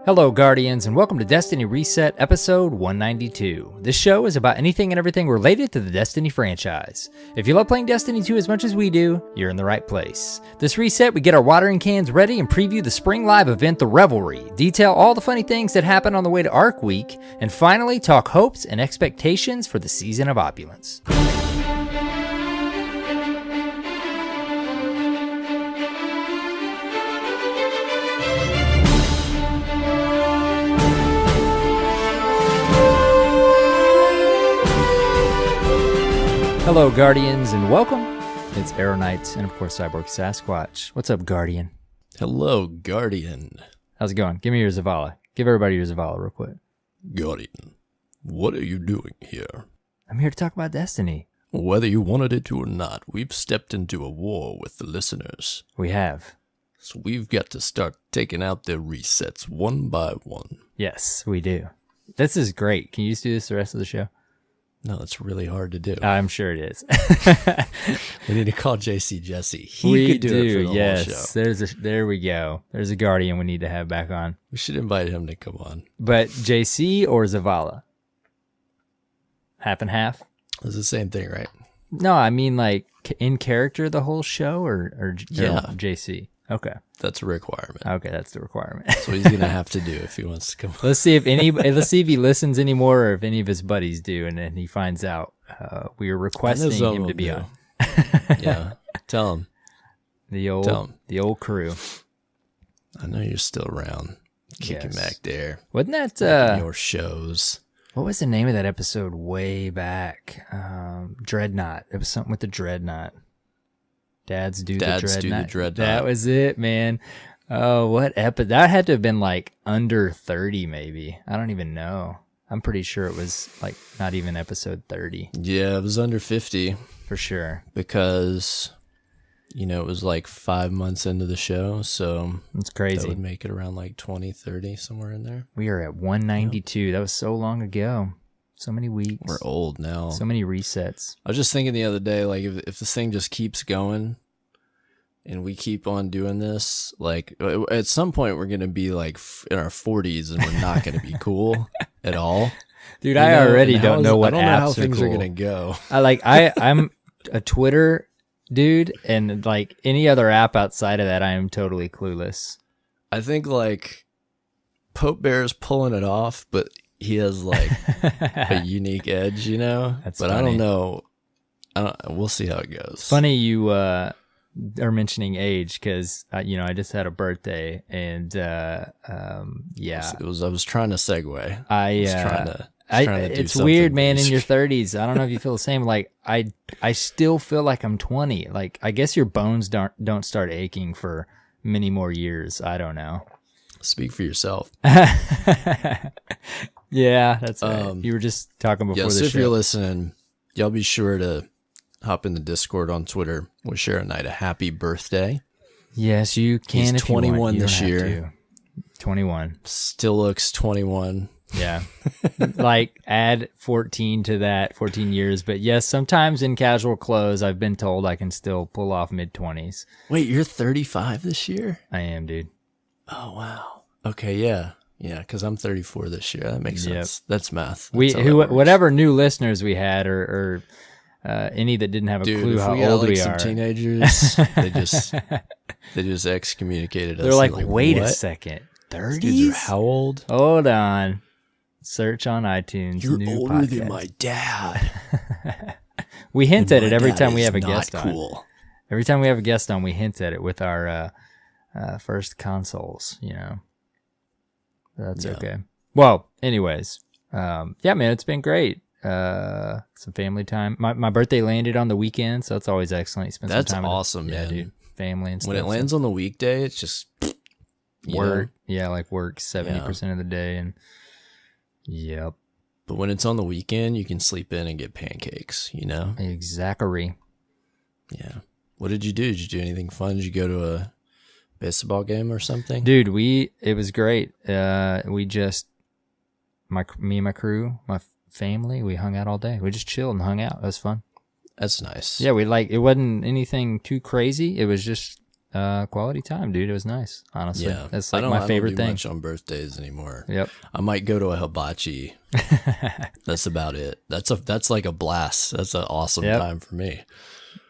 Hello, Guardians, and welcome to Destiny Reset, episode 192. This show is about anything and everything related to the Destiny franchise. If you love playing Destiny 2 as much as we do, you're in the right place. This reset, we get our watering cans ready and preview the spring live event, The Revelry, detail all the funny things that happen on the way to Arc Week, and finally talk hopes and expectations for the Season of Opulence. Hello, Guardians, and welcome. It's AER0KNIGHT and, of course, CyborgSasquatch. What's up, Guardian? Hello, Guardian. How's it going? Give me your Zavala. Give everybody your Zavala real quick. Guardian, what are you doing here? I'm here to talk about Destiny. Whether you wanted it to or not, we've stepped into a war with the listeners. We have. So we've got to start taking out their resets one by one. Yes, we do. This is great. Can you just do this the rest of the show? No, it's really hard to do. I'm sure it is. We need to call JC Jesse. He we could do it for the whole show. There we go. There's a Guardian we need to have back on. We should invite him to come on. But JC or Zavala? Half and half? It's the same thing, right? No, I mean like in character the whole show or JC? Okay. That's a requirement. Okay, that's the requirement. That's what he's going to have to do if he wants to come on. Let's see if he listens anymore or if any of his buddies do, and then he finds out we are requesting him to be on. Yeah. Tell him. The old crew. I know you're still around. Kicking back there. Wasn't that your shows? What was the name of that episode way back? Dreadnought. It was something with the Dreadnought. Dads do the Dreadnought. That was it, man. Oh, what episode? That had to have been like under 30, maybe. I don't even know. I'm pretty sure it was like not even episode 30. Yeah, it was under 50. For sure. Because, it was like 5 months into the show, so it's crazy. That would make it around like 20, 30, somewhere in there. We are at 192. Yeah. That was so long ago. So many weeks. We're old now. So many resets. I was just thinking the other day, like, if this thing just keeps going and we keep on doing this, like, at some point we're going to be, like, in our 40s and we're not going to be cool at all. Dude, I already don't know what apps are cool. I don't know how things are going to go. I'm a Twitter dude, and, like, any other app outside of that, I am totally clueless. I think, like, Pope Bear's pulling it off, but he has like a unique edge, That's but funny. I don't know. We'll see how it goes. Funny you are mentioning age because I just had a birthday and I was trying to segue. It's weird, man. In your 30s, I don't know if you feel the same. Like I still feel like I'm 20. Like I guess your bones don't start aching for many more years. I don't know. Speak for yourself. Yeah, that's right. You were just talking before the show. If you're listening, y'all be sure to hop in the Discord on Twitter. Wish AER0KNIGHT a happy birthday. Yes, you can. He's 21 this year. 21. Still looks 21. Yeah. Like add 14 to that, 14 years. But yes, sometimes in casual clothes, I've been told I can still pull off mid-20s. Wait, you're 35 this year? I am, dude. Oh, wow. Okay, yeah. Yeah, because I'm 34 this year. That makes sense. That's math. Whatever new listeners we had, or any that didn't have a clue how old we are. Some teenagers, they just excommunicated us. They're like, wait a second, 30s? Dudes are how old? Hold on. Search on iTunes. You're new older podcast. than my dad. We hint at it every time we have a guest cool. on. Every time we have a guest on, we hint at it with our first consoles. That's okay. Well, anyways, man, it's been great. Some family time. My birthday landed on the weekend, so that's always excellent. Spend that's some time awesome, man. Dude, family and stuff. When it lands on the weekday, it's just work. Yeah, like work 70% of the day, and yep. But when it's on the weekend, you can sleep in and get pancakes. Exactly. Yeah. What did you do? Did you do anything fun? Did you go to a baseball game or something? Dude, it was great. We just me and my crew, my family, we hung out all day. We just chilled and hung out. It was fun. That's nice. Yeah, it wasn't anything too crazy. It was just quality time, dude. It was nice, honestly. Yeah, That's like my favorite I don't do thing. much on birthdays anymore. Yep. I might go to a hibachi. That's about it. That's like a blast. That's an awesome time for me.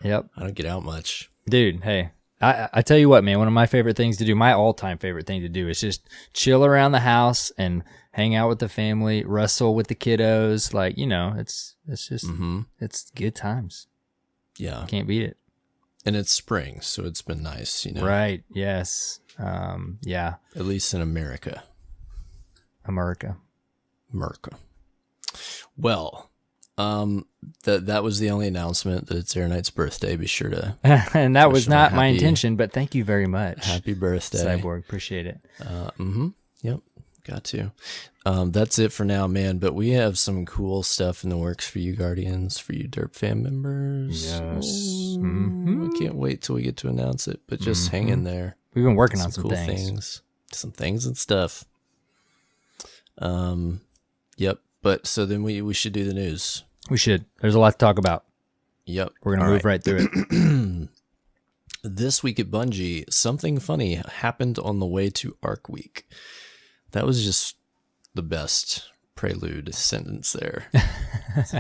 Yep. I don't get out much. Dude, hey, I tell you what, man, one of my favorite things to do, my all-time favorite thing to do is just chill around the house and hang out with the family, wrestle with the kiddos. Like, you know, it's just, it's good times. Yeah. Can't beat it. And it's spring, so it's been nice, you know. Right. Yes. Yeah. At least in America. America. Well, that was the only announcement that it's AER0KNIGHT's birthday. Be sure to. And that was not my intention, but thank you very much. Happy birthday, Cyborg. Appreciate it. Yep. Got to. That's it for now, man. But we have some cool stuff in the works for you, Guardians, for you Derp fan members. Yes. I can't wait till we get to announce it. But just hang in there. We've been working on some some cool things. Some things and stuff. Yep. But so then we should do the news. We should. There's a lot to talk about. Yep. We're going to move right through it. This week at Bungie, something funny happened on the way to Arc Week. That was just the best prelude sentence there.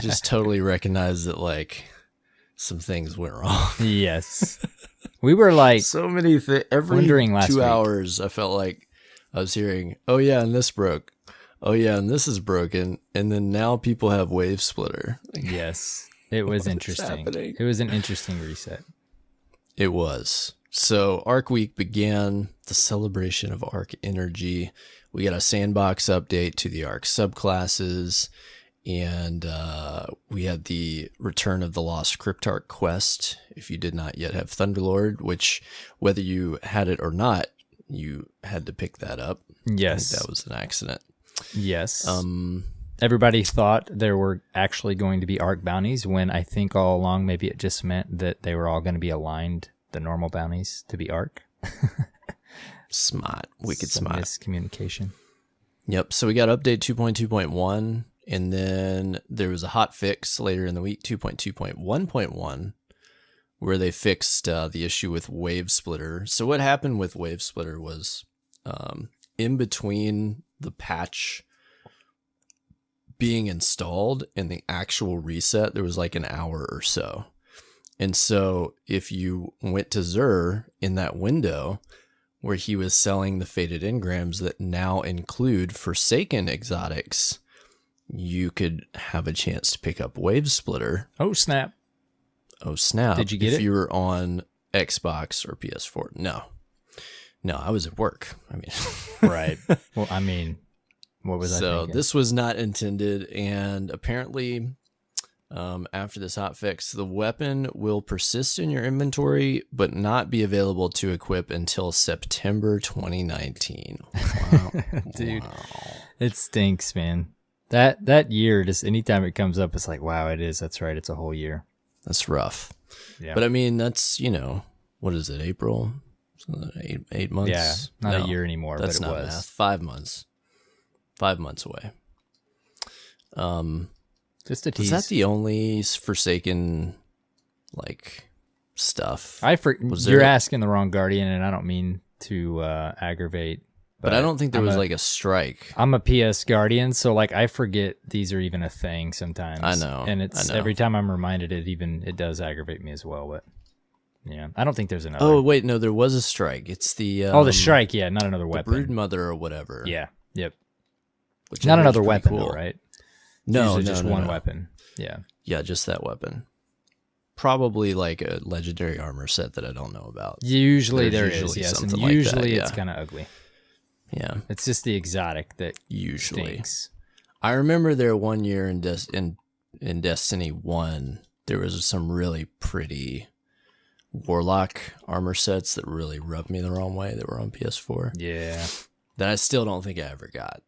Just totally recognized that, like, some things went wrong. Yes. We were like, so many things. Every wondering last 2 week. hours, I felt like I was hearing, oh, yeah, and this broke. Oh, yeah, and this is broken. And then now people have Wave Splitter. Like, yes, it was interesting. happening? It was an interesting reset. It was. So Arc Week began the celebration of Arc energy. We got a sandbox update to the Arc subclasses, and we had the return of the Lost Cryptarch quest. If you did not yet have Thunderlord, which whether you had it or not, you had to pick that up. Yes. I think that was an accident. Yes. Everybody thought there were actually going to be Arc bounties when I think all along maybe it just meant that they were all going to be aligned, the normal bounties, to be Arc. Smart. Wicked smart. Miscommunication. Yep. So we got update 2.2.1, and then there was a hot fix later in the week, 2.2.1.1, where they fixed the issue with Wave Splitter. So what happened with Wave Splitter was in between the patch being installed and the actual reset, there was like an hour or so. And so if you went to Xur in that window where he was selling the faded engrams that now include Forsaken exotics, you could have a chance to pick up Wave Splitter. Oh, snap. Oh, snap. Did you get it? If you were on Xbox or PS4. No, I was at work. I mean, Right. Well, I mean, what was I thinking? So this was not intended, and apparently after this hotfix, the weapon will persist in your inventory, but not be available to equip until September 2019. Wow. Dude, Wow. it stinks, man. That year, just anytime it comes up, it's like, wow, it is. That's right. It's a whole year. That's rough. Yeah. But I mean, that's, what is it, April? So 8 months? Yeah, not a year anymore, That's but it not was. math. 5 months. 5 months away. Just a tease. Is that the only Forsaken, stuff? You're asking the wrong Guardian, and I don't mean to aggravate. But I don't think there was a strike. I'm a PS Guardian, so I forget these are even a thing sometimes. I know. And it's every time I'm reminded it does aggravate me as well. But yeah, I don't think there's another. Oh wait, no, there was a strike. It's the the strike, yeah, not another weapon. Broodmother or whatever. Yeah, yep. Which Not another weapon, cool. though, right? No, Usually just one no. weapon. Yeah. Yeah, just that weapon. Probably a legendary armor set that I don't know about. Usually There's there is, usually yes, and something like that, usually it's yeah. kind of ugly. Yeah, It's just the exotic that usually. stinks. I remember there one year in Destiny 1, there was some really pretty Warlock armor sets that really rubbed me the wrong way that were on PS4. Yeah. That I still don't think I ever got.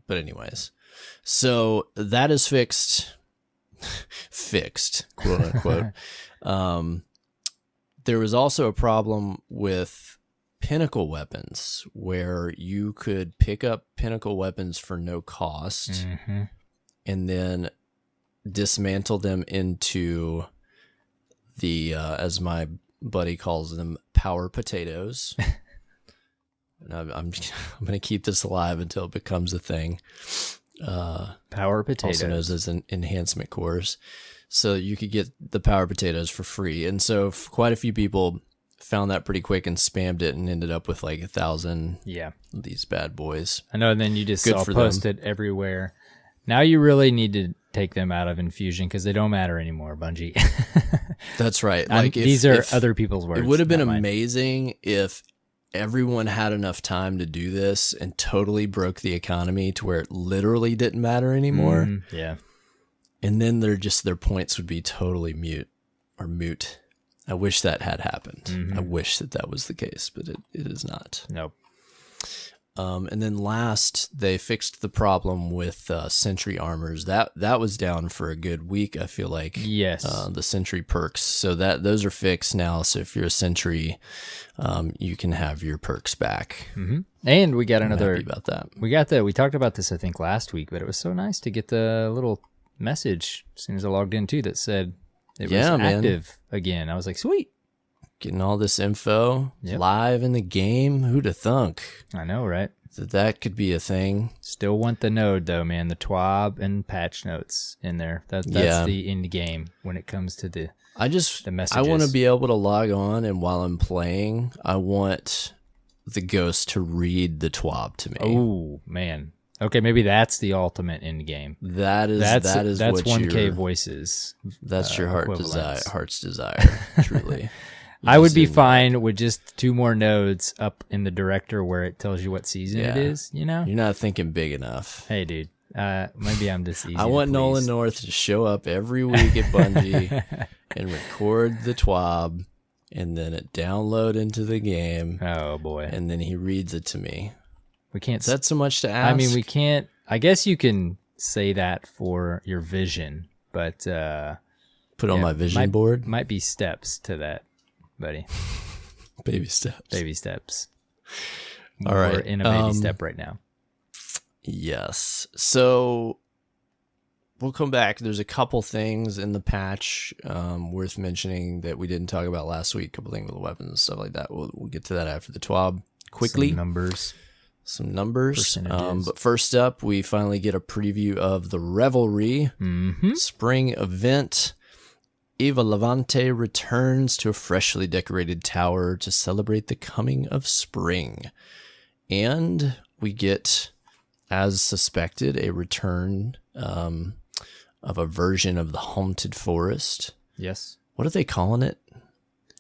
But anyways, so that is fixed, quote unquote. There was also a problem with pinnacle weapons where you could pick up pinnacle weapons for no cost and then dismantle them into the, as my buddy calls them power potatoes. And I'm going to keep this alive until it becomes a thing. Power potatoes. Also known as an enhancement cores. So you could get the power potatoes for free. And so quite a few people found that pretty quick and spammed it and ended up with like 1,000 of these bad boys. I know, and then you just Good saw for posted everywhere. Now you really need to take them out of infusion because they don't matter anymore, Bungie. That's right. Like these are other people's words. It would have been mine. amazing if everyone had enough time to do this and totally broke the economy to where it literally didn't matter anymore. Yeah. And then their points would be totally moot. I wish that had happened. I wish that was the case, but it is not. Nope. And then last, they fixed the problem with sentry armors. That was down for a good week, I feel like. Yes. The sentry perks. So those are fixed now. So if you're a sentry, you can have your perks back. And we got another. I'm happy about We that. we talked about this, I think, last week, but it was so nice to get the little message as soon as I logged in too that said it was active again. I was like, sweet. Getting all this info live in the game. Who'd have thunk? I know, right? That could be a thing. Still want the node though, man. The TWAB and patch notes in there. That's the end game when it comes to the messages. I want to be able to log on, and while I'm playing, I want the ghost to read the TWAB to me. Oh man. Okay, maybe that's the ultimate end game. That's what 1K your voices. That's your heart's desire. Truly. I would be fine with just 2 more nodes up in the director where it tells you what season it is, you know? You're not thinking big enough. Hey, dude. Maybe I'm just easy I want Nolan North to show up every week at Bungie and record the TWAB and then it download into the game. Oh, boy. And then he reads it to me. We can't. Is that so much to ask? I mean, we can't. I guess you can say that for your vision, but... Put on my vision board? Might be steps to that. Buddy. Baby steps. Baby steps. All right. We're in a baby step right now. Yes. So we'll come back. There's a couple things in the patch worth mentioning that we didn't talk about last week. A couple things with the weapons and stuff like that. We'll get to that after the TWAB quickly. Some numbers. But first up, we finally get a preview of the Revelry spring event. Eva Levante returns to a freshly decorated tower to celebrate the coming of spring. And we get, as suspected, a return of a version of the Haunted Forest. Yes. What are they calling it?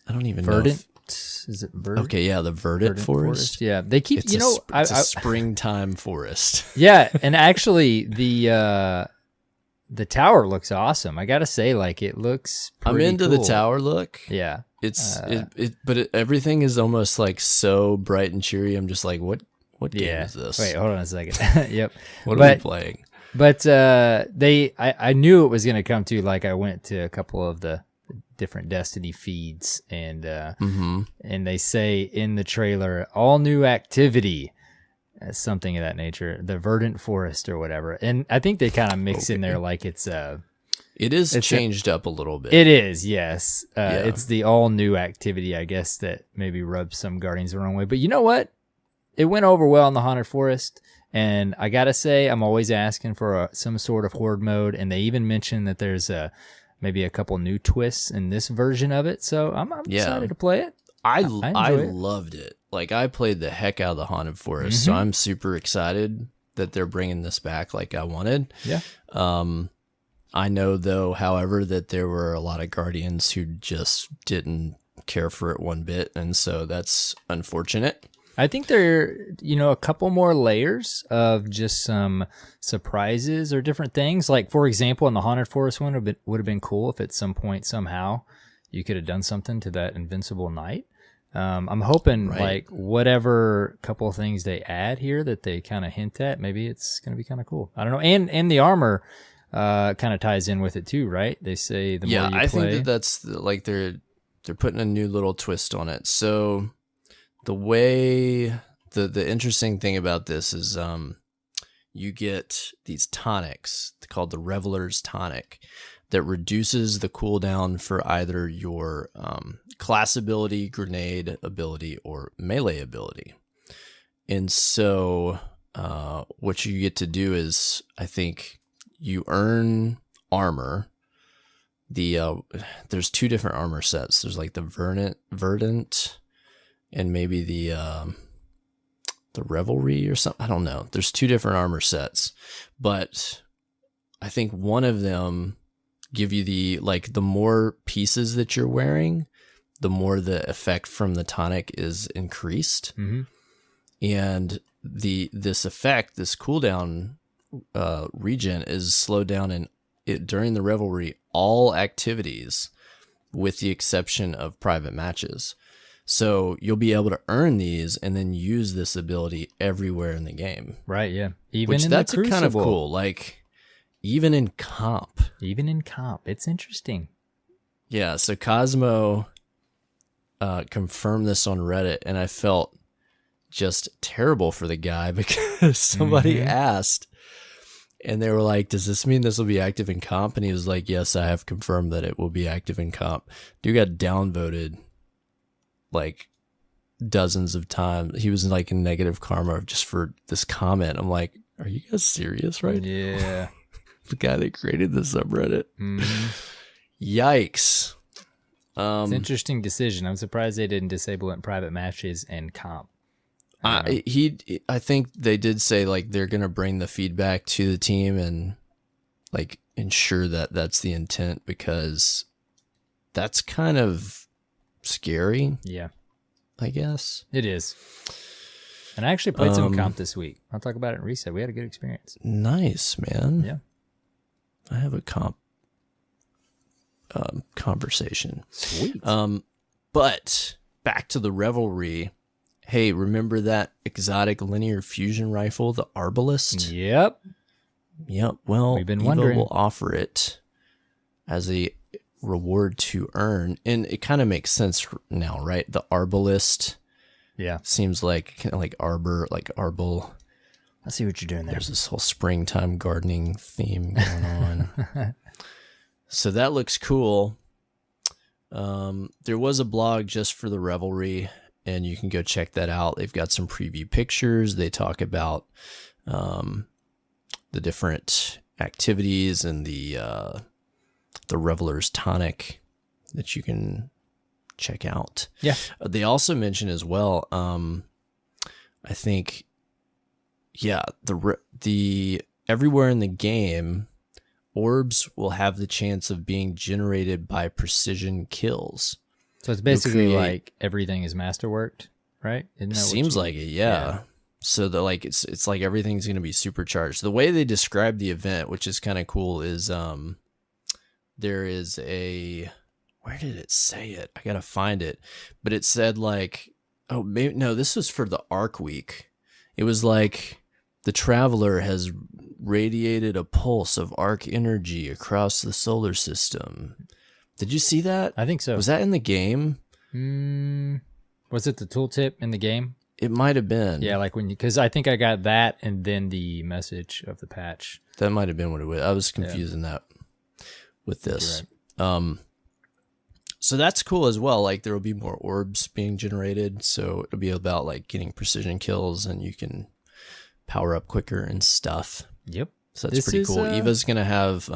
I don't even know. Verdant? Is it Verdant? Okay, yeah, the Verdant Forest. Yeah, they keep, It's a springtime forest. Yeah, and actually the tower looks awesome. I gotta say, like, it looks pretty I'm into cool. the tower look. Yeah. Everything is almost like so bright and cheery. I'm just like, what game is this? Wait, hold on a second. Yep. What are we playing? But I knew it was gonna come to, like, I went to a couple of the different Destiny feeds and they say in the trailer, all new activity. Something of that nature, the Verdant Forest or whatever, and I think they kind of mix in there like it's changed up a little bit. It is, yes. It's the all new activity, I guess, that maybe rubs some Guardians the wrong way. But you know what? It went over well in the Haunted Forest, and I gotta say, I'm always asking for some sort of horde mode, and they even mentioned that there's maybe a couple new twists in this version of it. So I'm excited to play it. I loved it. Like, I played the heck out of the Haunted Forest, so I'm super excited that they're bringing this back like I wanted. Yeah. I know, though, however, that there were a lot of Guardians who just didn't care for it one bit, and so that's unfortunate. I think there are, a couple more layers of just some surprises or different things. Like, for example, in the Haunted Forest one, would have been cool if at some point, somehow, you could have done something to that Invincible Knight. I'm hoping like whatever couple of things they add here that they kind of hint at, maybe it's going to be kind of cool. I don't know. And the armor kind of ties in with it too, right? They say the more you play. I think that's like they're putting a new little twist on it. So the way the interesting thing about this is you get these tonics called the Reveler's Tonic. that reduces the cooldown for either your class ability, grenade ability, or melee ability. And so what you get to do is, I think you earn armor. There's 2 different armor sets. There's like the Verdant, and maybe the Revelry or something. I don't know. There's 2 different armor sets, but I think one of them give you the more pieces that you're wearing, the more the effect from the tonic is increased. Mm-hmm. And this effect, this cooldown regen, is slowed down during the Revelry, all activities with the exception of private matches. So you'll be able to earn these and then use this ability everywhere in the game. Right, yeah. That's kind of cool. Like, even in comp. It's interesting. Yeah, so Cosmo confirmed this on Reddit, and I felt just terrible for the guy because somebody asked, and they were like, does this mean this will be active in comp? And he was like, yes, I have confirmed that it will be active in comp. Dude got downvoted like dozens of times. He was like in negative karma just for this comment. I'm like, are you guys serious right now? Yeah. The guy that created the subreddit. Yikes. It's an interesting decision. I'm surprised they didn't disable it in private matches and comp. I think they did say like they're gonna bring the feedback to the team and like ensure that that's the intent, because that's kind of scary. Yeah, I guess it is. And I actually played some comp this week. I'll talk about it in Reset. We had a good experience. Nice, man. Yeah, I have a comp conversation. Sweet. But back to the Revelry. Hey, remember that exotic linear fusion rifle, the Arbalist? Yep. Well, we've been Evo wondering. will offer it as a reward to earn, and it kind of makes sense now, right? The Arbalist, seems like kind of like arbor, like arbol. I see what you're doing there. There's this whole springtime gardening theme going on. So that looks cool. There was a blog just for the Revelry, and you can go check that out. They've got some preview pictures. They talk about the different activities and the Reveler's Tonic that you can check out. Yeah. They also mention as well, I think, the everywhere in the game, orbs will have the chance of being generated by precision kills. So it's basically like everything is masterworked, right? Isn't that seems like it, yeah. So that like it's like everything's going to be supercharged. The way they describe the event, which is kind of cool, is there is where did it say it? I gotta find it. But it said like, oh, maybe no, this was for the Arc Week. It was like the Traveler has radiated a pulse of arc energy across the solar system. Did you see that? I think so. Was that in the game? Was it the tooltip in the game? It might have been. Yeah, like because I think I got that and then the message of the patch. That might have been what it was. I was confusing that with this. Right. So that's cool as well. Like there will be more orbs being generated. So it'll be about like getting precision kills, and you can power up quicker and stuff. Yep. So that's pretty cool. Eva's going to have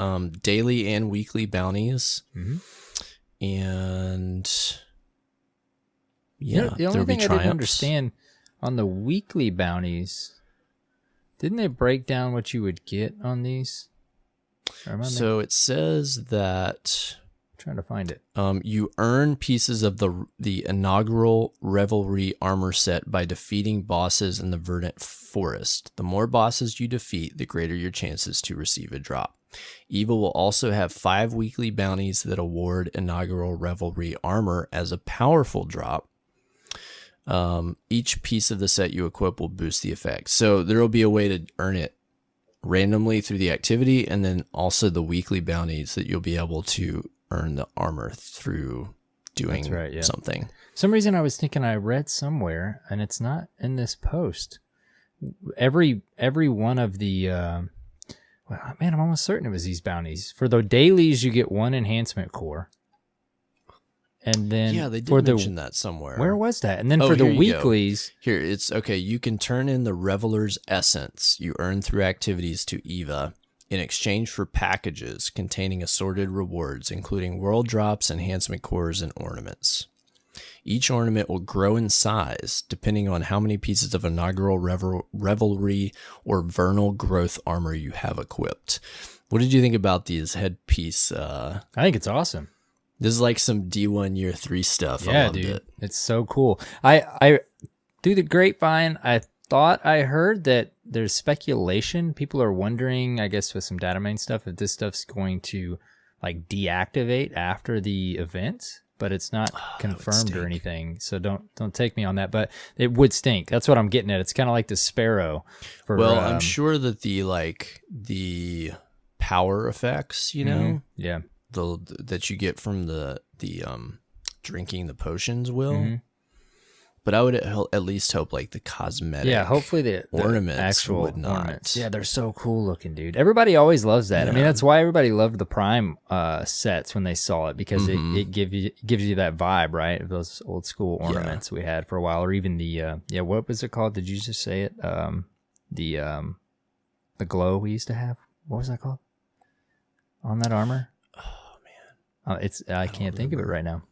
daily and weekly bounties. Mm-hmm. And the only thing I didn't understand on the weekly bounties, didn't they break down what you would get on these? So it says that, trying to find it. You earn pieces of the inaugural Revelry armor set by defeating bosses in the Verdant Forest. The more bosses you defeat, the greater your chances to receive a drop. Eva will also have 5 weekly bounties that award inaugural Revelry armor as a powerful drop. Each piece of the set you equip will boost the effect. So there will be a way to earn it randomly through the activity, and then also the weekly bounties that you'll be able to earn the armor through doing something. For some reason I was thinking I read somewhere, and it's not in this post. Every one of the Well, man, I'm almost certain it was these bounties. For the dailies, you get 1 enhancement core. And then yeah, they did mention that somewhere. Where was that? And then for the weeklies... Here, it's okay. You can turn in the Reveler's Essence you earn through activities to Eva in exchange for packages containing assorted rewards, including world drops, enhancement cores, and ornaments. Each ornament will grow in size depending on how many pieces of inaugural revelry or vernal growth armor you have equipped. What did you think about these headpiece? I think it's awesome. This is like some D1 year 3 stuff. Yeah, I loved dude. it. It's so cool. I through the grapevine, I thought I heard that there's speculation. People are wondering, I guess, with some data mine stuff, if this stuff's going to like deactivate after the event, but it's not confirmed or anything. So don't take me on that, but it would stink. That's what I'm getting at. It's kind of like the Sparrow. I'm sure that the power effects, you know, yeah, that you get from the drinking the potions will. But I would at least hope like the cosmetic, hopefully the ornaments actual would not. Ornaments. Yeah, they're so cool looking, dude. Everybody always loves that. Yeah. I mean, that's why everybody loved the Prime sets when they saw it, because it gives you that vibe, right? Of those old school ornaments we had for a while, or even the what was it called? Did you just say it? The glow we used to have. What was that called? On that armor? Oh man, I can't think of it right now.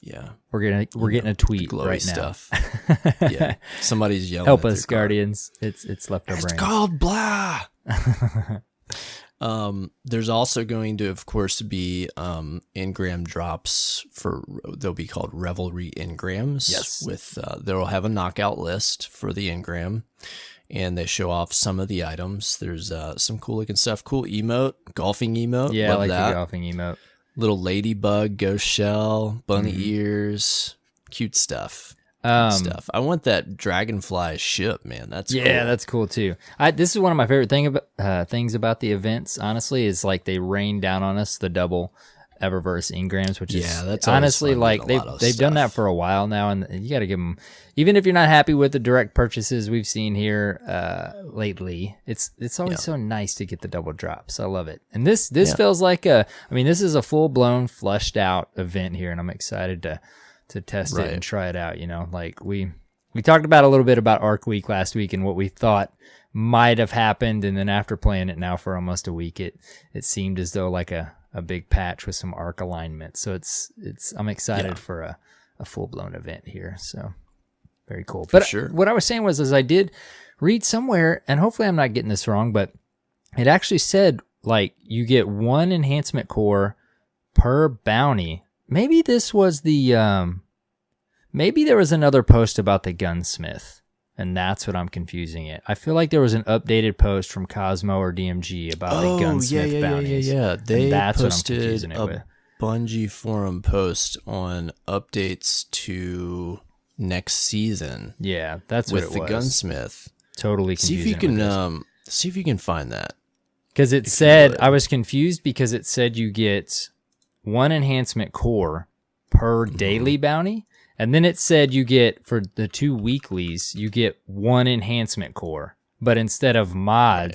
Yeah, we're getting a tweet right stuff. now. Yeah, somebody's yelling. Help us, Guardians! It's left our brains. It's called blah. There's also going to, of course, be engram drops they'll be called Revelry engrams. Yes, with they'll have a knockout list for the engram, and they show off some of the items. There's some cool looking stuff. Cool emote, golfing emote. Yeah, love I like that. the golfing emote. Little ladybug, ghost shell, bunny ears, cute stuff. Stuff. I want that dragonfly ship, man. That's cool. That's cool too. This is one of my favorite things about the events. Honestly, is like they rain down on us the double Eververse engrams, which is that's honestly like they've done that for a while now, and you got to give them. Even if you're not happy with the direct purchases we've seen here lately, it's always so nice to get the double drops. I love it, and this feels like this is a full blown fleshed out event here, and I'm excited to test it and try it out. You know, like we talked about a little bit about Arc Week last week and what we thought might have happened, and then after playing it now for almost a week, it seemed as though like a big patch with some arc alignment. So I'm excited for a full blown event here. So very cool. But what I was saying was I did read somewhere, and hopefully I'm not getting this wrong, but it actually said like you get 1 enhancement core per bounty. Maybe this was maybe there was another post about the gunsmith, and that's what I'm confusing it. I feel like there was an updated post from Cosmo or DMG about the gunsmith bounties. Yeah. They that's posted a Bungie forum post on updates to next season. Yeah, that's what it was. With the gunsmith. Totally confusing. See if you can find that. Because it said, I was confused because it said you get 1 enhancement core per daily bounty. And then it said you get, for the 2 weeklies, you get 1 enhancement core. But instead of mod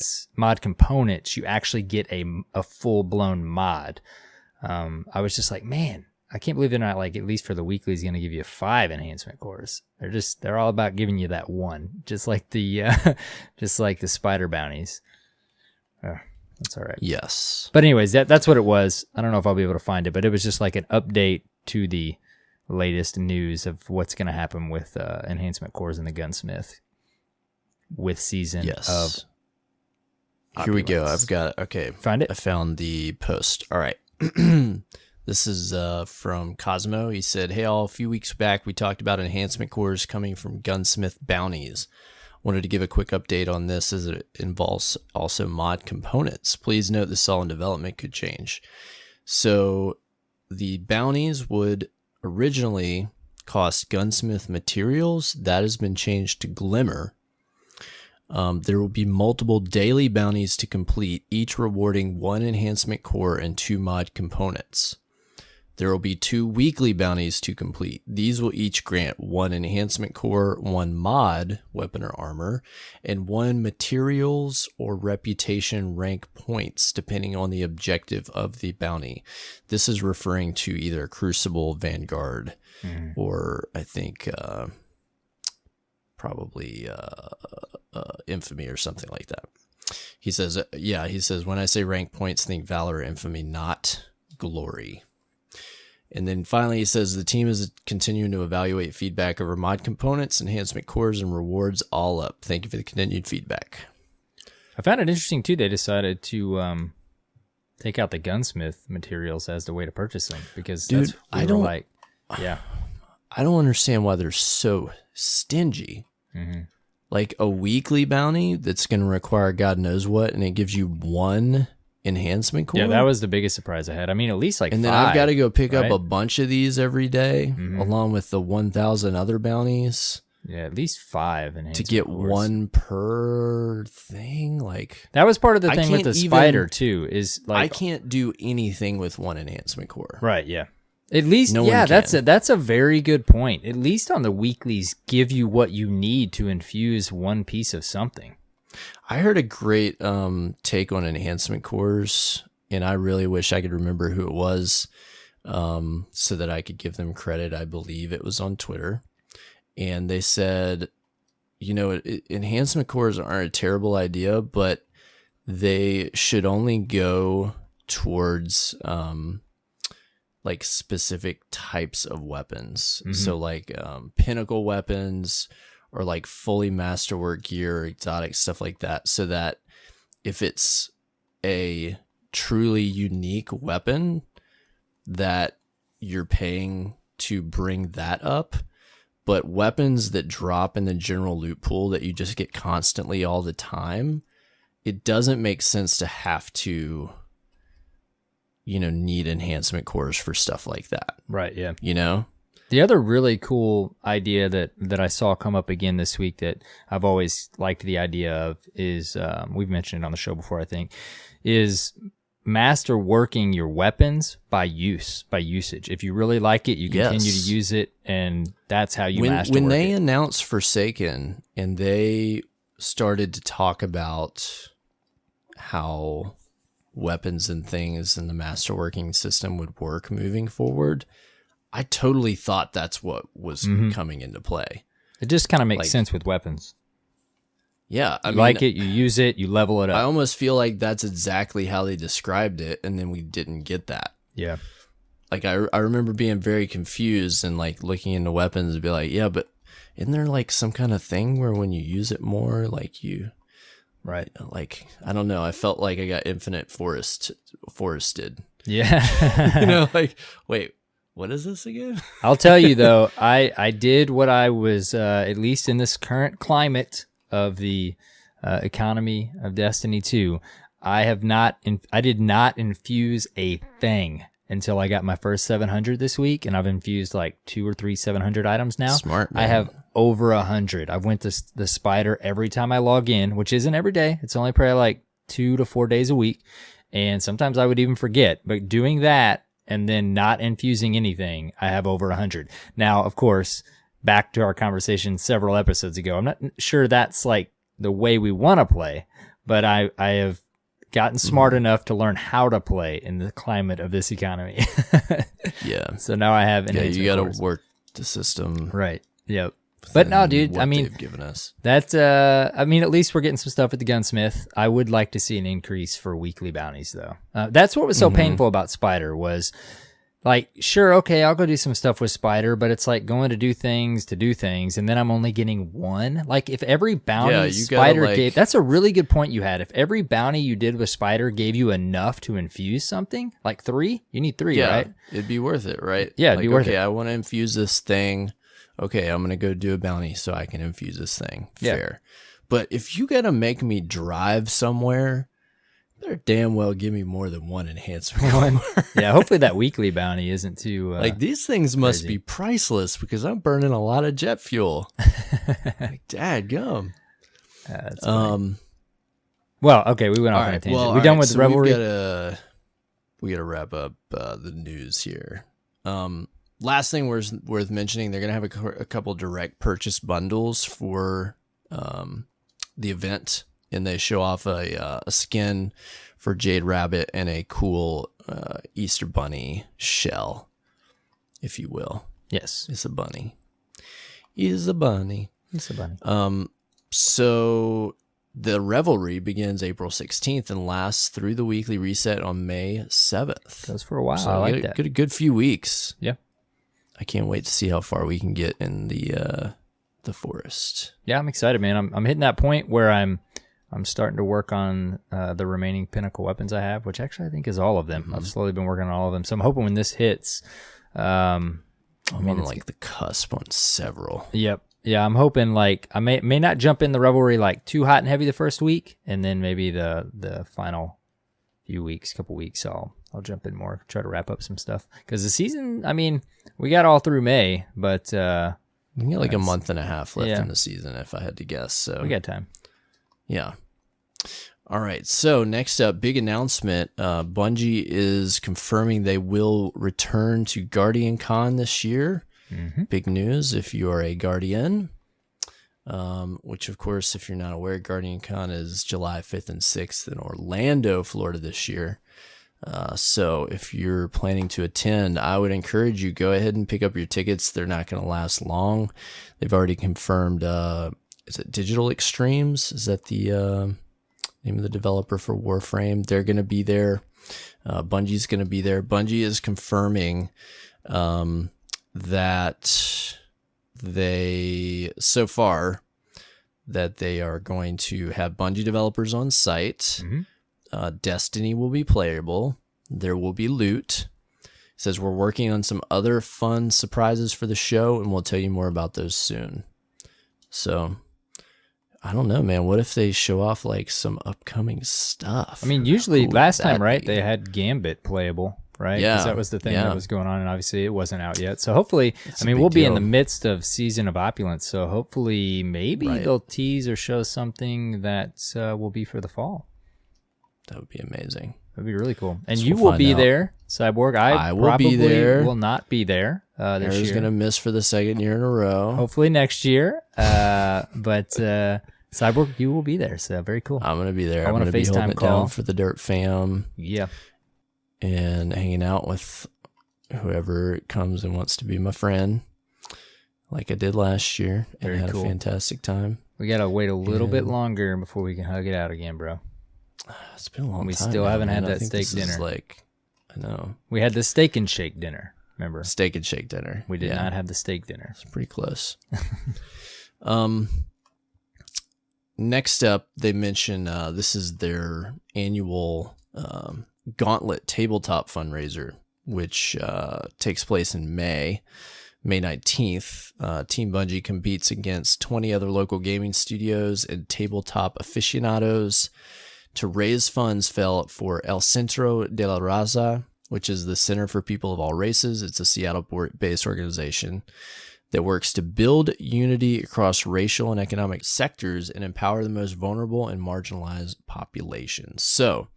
components, you actually get a full-blown mod. I was just like, man, I can't believe they're not like, at least for the weeklies, going to give you 5 enhancement cores. They're all about giving you that 1, just like the spider bounties. That's all right. Yes. But anyways, that's what it was. I don't know if I'll be able to find it, but it was just like an update to the latest news of what's going to happen with enhancement cores in the gunsmith with season of Here we go. Find it? I found the post. All right. This is from Cosmo. He said, hey all, a few weeks back we talked about enhancement cores coming from gunsmith bounties. Wanted to give a quick update on this as it involves also mod components. Please note this all in development, could change. So the bounties would originally cost gunsmith materials. That has been changed to glimmer. There will be multiple daily bounties to complete, each rewarding 1 enhancement core and 2 mod components. There will be 2 weekly bounties to complete. These will each grant 1 enhancement core, 1 mod, weapon or armor, and 1 materials or reputation rank points, depending on the objective of the bounty. This is referring to either Crucible, Vanguard, or I think probably Infamy or something like that. He says, when I say rank points, think Valor, Infamy, not Glory. And then finally, he says the team is continuing to evaluate feedback over mod components, enhancement cores, and rewards all up. Thank you for the continued feedback. I found it interesting, too. They decided to take out the gunsmith materials as the way to purchase them. Because Dude, I don't understand why they're so stingy. Mm-hmm. Like a weekly bounty that's going to require God knows what, and it gives you 1 enhancement core. Yeah, that was the biggest surprise I had. I mean, at least like and 5, then I've got to go pick right? up a bunch of these every day, along with the 1,000 other bounties. Yeah, at least 5 enhancement to get cores. 1 per thing. Like, that was part of the thing with can't the spider too. Is like I can't do anything with 1 enhancement core. Right? Yeah. At least, No one that's a very good point. At least on the weeklies, give you what you need to infuse 1 piece of something. I heard a great take on enhancement cores, and I really wish I could remember who it was, so that I could give them credit. I believe it was on Twitter, and they said, enhancement cores aren't a terrible idea, but they should only go towards like specific types of weapons. So like pinnacle weapons, or like fully masterwork gear, exotic stuff like that, so that if it's a truly unique weapon that you're paying to bring that up, but weapons that drop in the general loot pool that you just get constantly all the time, it doesn't make sense to have to, need enhancement cores for stuff like that. Right, yeah. The other really cool idea that I saw come up again this week that I've always liked the idea of is, we've mentioned it on the show before, I think, is master working your weapons by usage. If you really like it, you continue to use it, and that's how you master when work they it. announced Forsaken and they started to talk about how weapons and things in the masterworking system would work moving forward, I totally thought that's what was coming into play. It just kind of makes sense with weapons. Yeah, I You mean, like it, you use it, you level it up. I almost feel like that's exactly how they described it, and then we didn't get that. Yeah. Like, I remember being very confused and, like, looking into weapons and be like, yeah, but isn't there, like, some kind of thing where when you use it more, like, you... Right. Like, I don't know. I felt like I got infinite forested. Yeah. Like, wait, what is this again? I'll tell you, though, I did what I was, at least in this current climate of the economy of Destiny 2, I did not infuse a thing until I got my first 700 this week, and I've infused like 2 or 3 700 items now. Smart, man. I have over 100. I've went to the spider every time I log in, which isn't every day. It's only probably like 2 to 4 days a week, and sometimes I would even forget. But doing that and then not infusing anything, I have over 100. Now, of course, back to our conversation several episodes ago, I'm not sure that's like the way we want to play, but I have gotten smart enough to learn how to play in the climate of this economy. Yeah. So now I have you got to work the system. Right. Yep. But no, dude, I mean, they've given us. that's, I mean, at least we're getting some stuff at the gunsmith. I would like to see an increase for weekly bounties, though. That's what was so painful about Spider was, like, sure, okay, I'll go do some stuff with Spider, but it's like going to do things, and then I'm only getting 1. Like, if every bounty Spider gave... That's a really good point you had. If every bounty you did with Spider gave you enough to infuse something, like 3, you need 3, right? It'd be worth it, right? Yeah, it'd be worth it. Okay, I want to infuse this thing. Okay, I'm going to go do a bounty so I can infuse this thing. Fair. But if you got to make me drive somewhere, better damn well give me more than 1 enhancement. Yeah, hopefully that weekly bounty isn't too... like, these things must be priceless because I'm burning a lot of jet fuel. Like, dadgum. That's funny. Well, okay, we went off on a tangent. Well, we done with the Revelry? We got to wrap up the news here. Last thing worth mentioning, they're going to have a couple direct purchase bundles for the event, and they show off a skin for Jade Rabbit and a cool Easter Bunny shell, if you will. Yes. It's a bunny. It's a bunny. It's a bunny. So the revelry begins April 16th and lasts through the weekly reset on May 7th. Goes for a while. So I like that. A good few weeks. Yeah. I can't wait to see how far we can get in the forest. Yeah, I'm excited, man. I'm hitting that point where I'm starting to work on the remaining pinnacle weapons I have, which actually I think is all of them. I've slowly been working on all of them. So I'm hoping when this hits, I'm on like the cusp on several. Yep. Yeah, I'm hoping like I may not jump in the revelry like too hot and heavy the first week, and then maybe the final couple weeks, I'll jump in more, try to wrap up some stuff. Because the season, I mean, we got all through May, but we got like a month and a half left in the season, if I had to guess. So we got time. Yeah. All right. So next up, big announcement. Bungie is confirming they will return to Guardian Con this year. Mm-hmm. Big news if you are a Guardian. Which, of course, if you're not aware, Guardian Con is July 5th and 6th in Orlando, Florida this year. So if you're planning to attend, I would encourage you, go ahead and pick up your tickets. They're not going to last long. They've already confirmed, is it Digital Extremes? Is that the name of the developer for Warframe? They're going to be there. Bungie's going to be there. Bungie is confirming that they are going to have Bungie developers on site. Mm-hmm. Destiny will be playable. There will be loot. It says we're working on some other fun surprises for the show, and we'll tell you more about those soon. So I don't know, man. What if they show off like some upcoming stuff? I mean, usually last time, right, they had Gambit playable, right? Yeah. 'Cause that was the thing that was going on, and obviously it wasn't out yet. So hopefully, we'll be in the midst of Season of Opulence, so hopefully maybe they'll tease or show something that will be for the fall. That would be amazing. That'd be really cool. And you will be there, Cyborg. I will probably be there. Will not be there this year. Aaron's going to miss for the second year in a row. Hopefully next year. But Cyborg, you will be there, so very cool. I'm going to be there. I want I'm a going to be holding FaceTime call it down for the Dirt fam. Yeah. And hanging out with whoever comes and wants to be my friend, like I did last year, and Very had cool. a fantastic time. We got to wait a little bit longer before we can hug it out again, bro. It's been a long time. We still haven't had that I think steak this is dinner. I know. We had the steak and shake dinner, remember? Steak and shake dinner. We did not have the steak dinner. It's pretty close. Next up, they mention this is their annual Gauntlet tabletop fundraiser, which takes place in May 19th. Team Bungie competes against 20 other local gaming studios and tabletop aficionados to raise funds for El Centro de la Raza, which is the Center for People of All Races. It's a Seattle-based organization that works to build unity across racial and economic sectors and empower the most vulnerable and marginalized populations. So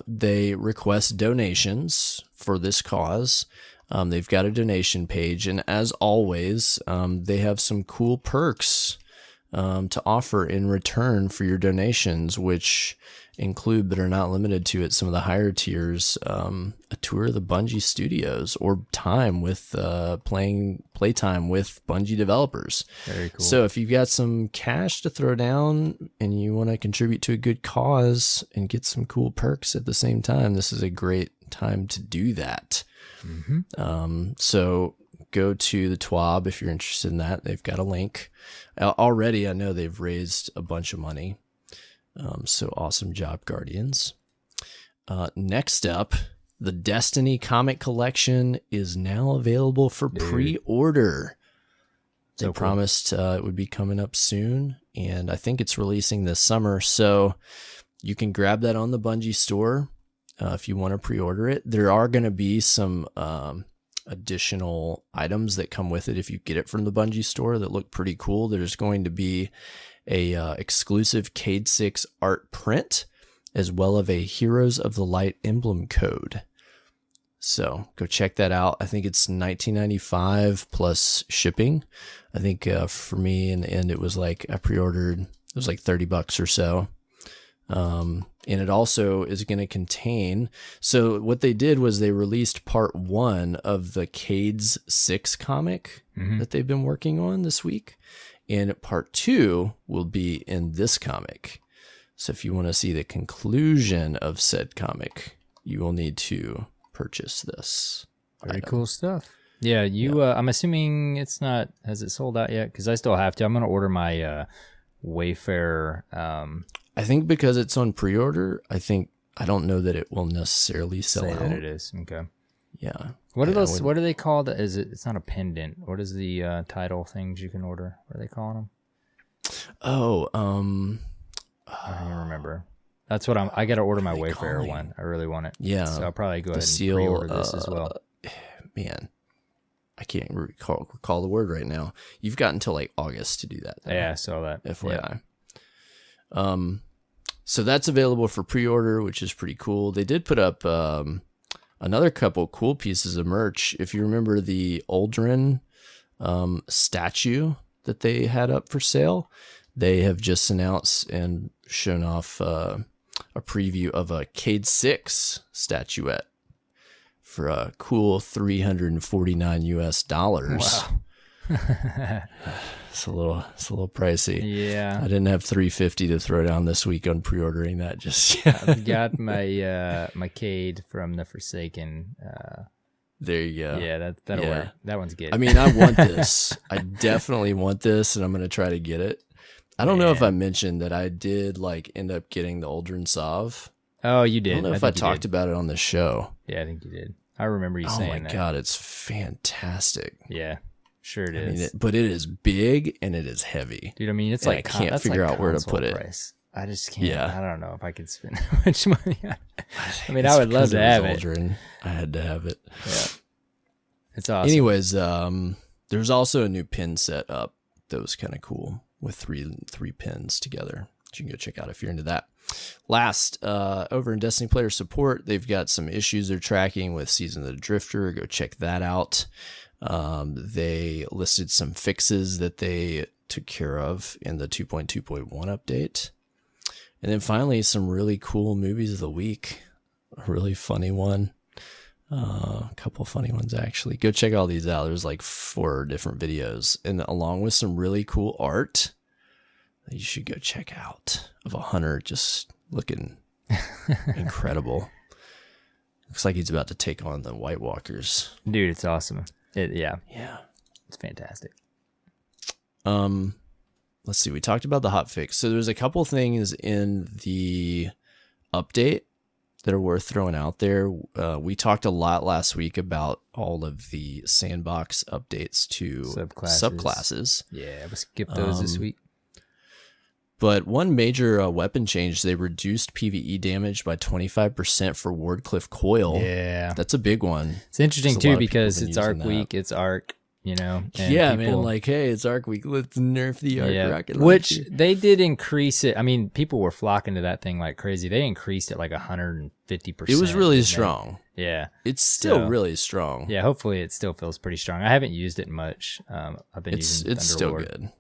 they request donations for this cause. They've got a donation page, and as always, they have some cool perks to offer in return for your donations, which include but are not limited to, at some of the higher tiers, a tour of the Bungie studios or time with playtime with Bungie developers. Very cool. So if you've got some cash to throw down and you want to contribute to a good cause and get some cool perks at the same time, this is a great time to do that. Mm-hmm. So go to the TWAB if you're interested in that. They've got a link. Already, I know they've raised a bunch of money. So awesome job, Guardians. Next up, the Destiny comic collection is now available for pre-order. They promised it would be coming up soon, and I think it's releasing this summer. So you can grab that on the Bungie store if you want to pre-order it. There are going to be some additional items that come with it if you get it from the Bungie store that look pretty cool. There's going to be a exclusive Cade 6 art print, as well as a Heroes of the Light emblem code. So go check that out. I think it's $19.95 plus shipping. I think for me in the end, it was like I pre-ordered, it was like $30 or so. And it also is going to contain, so what they did was they released part 1 of the Cades 6 comic that they've been working on this week. And part 2 will be in this comic. So if you want to see the conclusion of said comic, you will need to purchase this. Very cool stuff. Yeah, I'm assuming it's not, has it sold out yet? Because I still have to. I'm going to order my Wayfarer. I think because it's on pre-order, I don't know that it will necessarily sell out. That it is. Okay. Yeah. What are those? What are they called? It's not a pendant. What is the title things you can order? What are they calling them? Oh, I don't even remember. That's what I got to order my Wayfarer one. I really want it. Yeah. So I'll probably go ahead and pre-order this as well. Man, I can't recall the word right now. You've got until like August to do that. Yeah, I saw that. FYI. Yeah. So that's available for pre-order, which is pretty cool. They did put up another couple cool pieces of merch. If you remember the Aldrin statue that they had up for sale, they have just announced and shown off a preview of a Cade 6 statuette for a cool $349 US. Wow. It's a little pricey. Yeah. I didn't have $350 to throw down this week on pre-ordering that just yet. I've got my Cade from the Forsaken. There you go. Yeah, that'll work. That one's good. I mean, I want this. I definitely want this, and I'm going to try to get it. I don't know if I mentioned that I did like end up getting the Aldrin Sov. Oh, you did. I don't know if I talked about it on the show. Yeah, I think you did. I remember you saying that. Oh my God, it's fantastic. Yeah, sure it is. I mean, but it is big and it is heavy. Dude, I mean, it's and like I can't figure out where to put it. Price. I just can't. Yeah. I don't know if I could spend that much money on it. I mean, I would love to have it. Aldrin. I had to have it. Yeah. It's awesome. Anyways, there's also a new pin set up that was kind of cool with three pins together. You can go check out if you're into that. Last, over in Destiny Player Support, they've got some issues they're tracking with Season of the Drifter. Go check that out. They listed some fixes that they took care of in the 2.2.1 update. And then finally, some really cool movies of the week. A really funny one. A couple of funny ones, actually. Go check all these out. There's like 4 different videos. And along with some really cool art that you should go check out of a hunter just looking incredible. Looks like he's about to take on the White Walkers. Dude, it's awesome. Yeah. It's fantastic. Let's see. We talked about the hotfix. So there's a couple things in the update that are worth throwing out there. We talked a lot last week about all of the sandbox updates to subclasses. Yeah, we'll skip those this week. But one major weapon change, they reduced PvE damage by 25% for Wardcliff Coil. Yeah. That's a big one. It's interesting, too, because it's Arc Week. It's Arc, you know. And man, like, hey, it's Arc Week. Let's nerf the Arc rocket launcher. Which they did increase it. I mean, people were flocking to that thing like crazy. They increased it like 150%. It was really strong. Yeah. It's still really strong. Yeah, hopefully it still feels pretty strong. I haven't used it much. I've been using It's still good.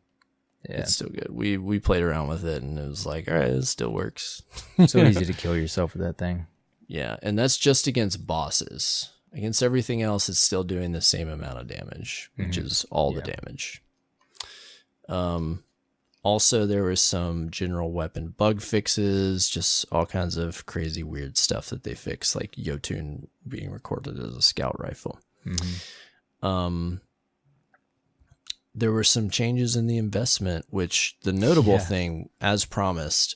Yeah. It's still good. We played around with it and it was like, all right, it still works. So easy to kill yourself with that thing. Yeah, and that's just against bosses. Against everything else, it's still doing the same amount of damage, which is all the damage. Also, there was some general weapon bug fixes, just all kinds of crazy weird stuff that they fixed, like Yotun being recorded as a scout rifle. There were some changes in the investment, which the notable thing, as promised,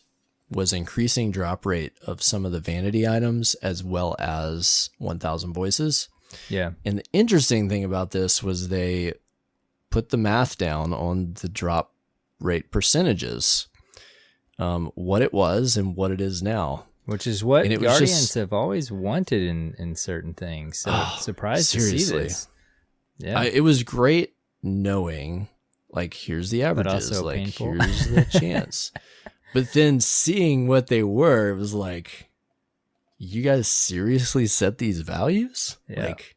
was increasing drop rate of some of the vanity items as well as 1,000 voices. Yeah. And the interesting thing about this was they put the math down on the drop rate percentages, what it was and what it is now. Which is what Guardians have always wanted in certain things. So surprised to see this. Yeah. It was great knowing, like, here's the averages, also like, painful. here's the chance. But then seeing what they were, it was like, you guys seriously set these values? Yeah. Like,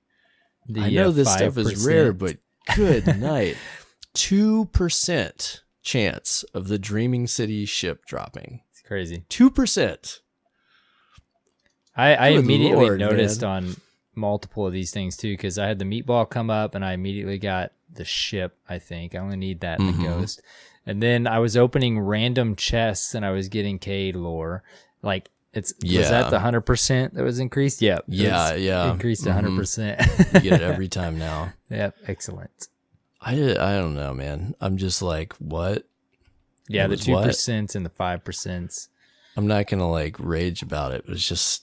I know this stuff is rare, but good night. 2% chance of the Dreaming City ship dropping. It's crazy. 2%. I immediately noticed on multiple of these things too, because I had the meatball come up and I immediately got the ship. I think I only need that in the ghost, and then I was opening random chests and I was getting Cade lore. Like was that the 100% that was increased? Yep. Yeah. Increased to 100%. You get it every time now. Yep. Excellent. I don't know, man. I'm just like, what? Yeah, the 2% and the 5%. I'm not gonna like rage about it, but it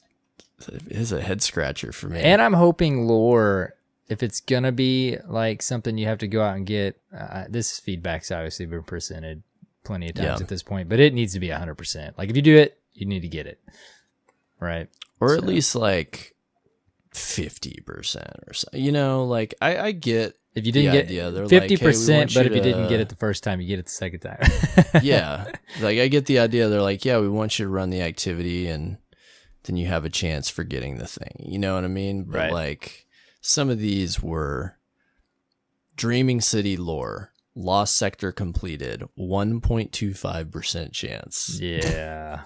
is a head scratcher for me. And I'm hoping lore, if it's gonna be like something you have to go out and get, this feedback's obviously been presented plenty of times at this point, but it needs to be 100%. Like if you do it, you need to get it, right? Or at least like 50% or so. You know, like I get if you didn't get 50%, but if you didn't get it the first time, you get it the second time. Yeah, like I get the idea. They're like, yeah, we want you to run the activity and then you have a chance for getting the thing. You know what I mean? But like some of these were Dreaming City lore, Lost Sector completed, 1.25% chance. Yeah.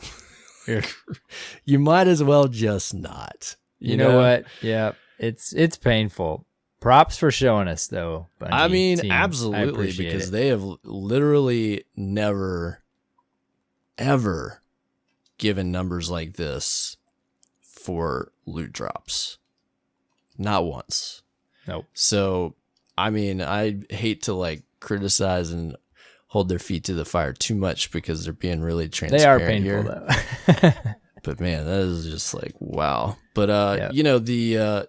You might as well just not. You know what? Yeah, it's painful. Props for showing us though. Bungie I mean, team. absolutely, because they have literally never, ever given numbers like this for loot drops. Not once. Nope. So, I mean, I hate to like criticize and hold their feet to the fire too much because they're being really transparent. They are painful here. though. But man, that is just like wow. But you know, the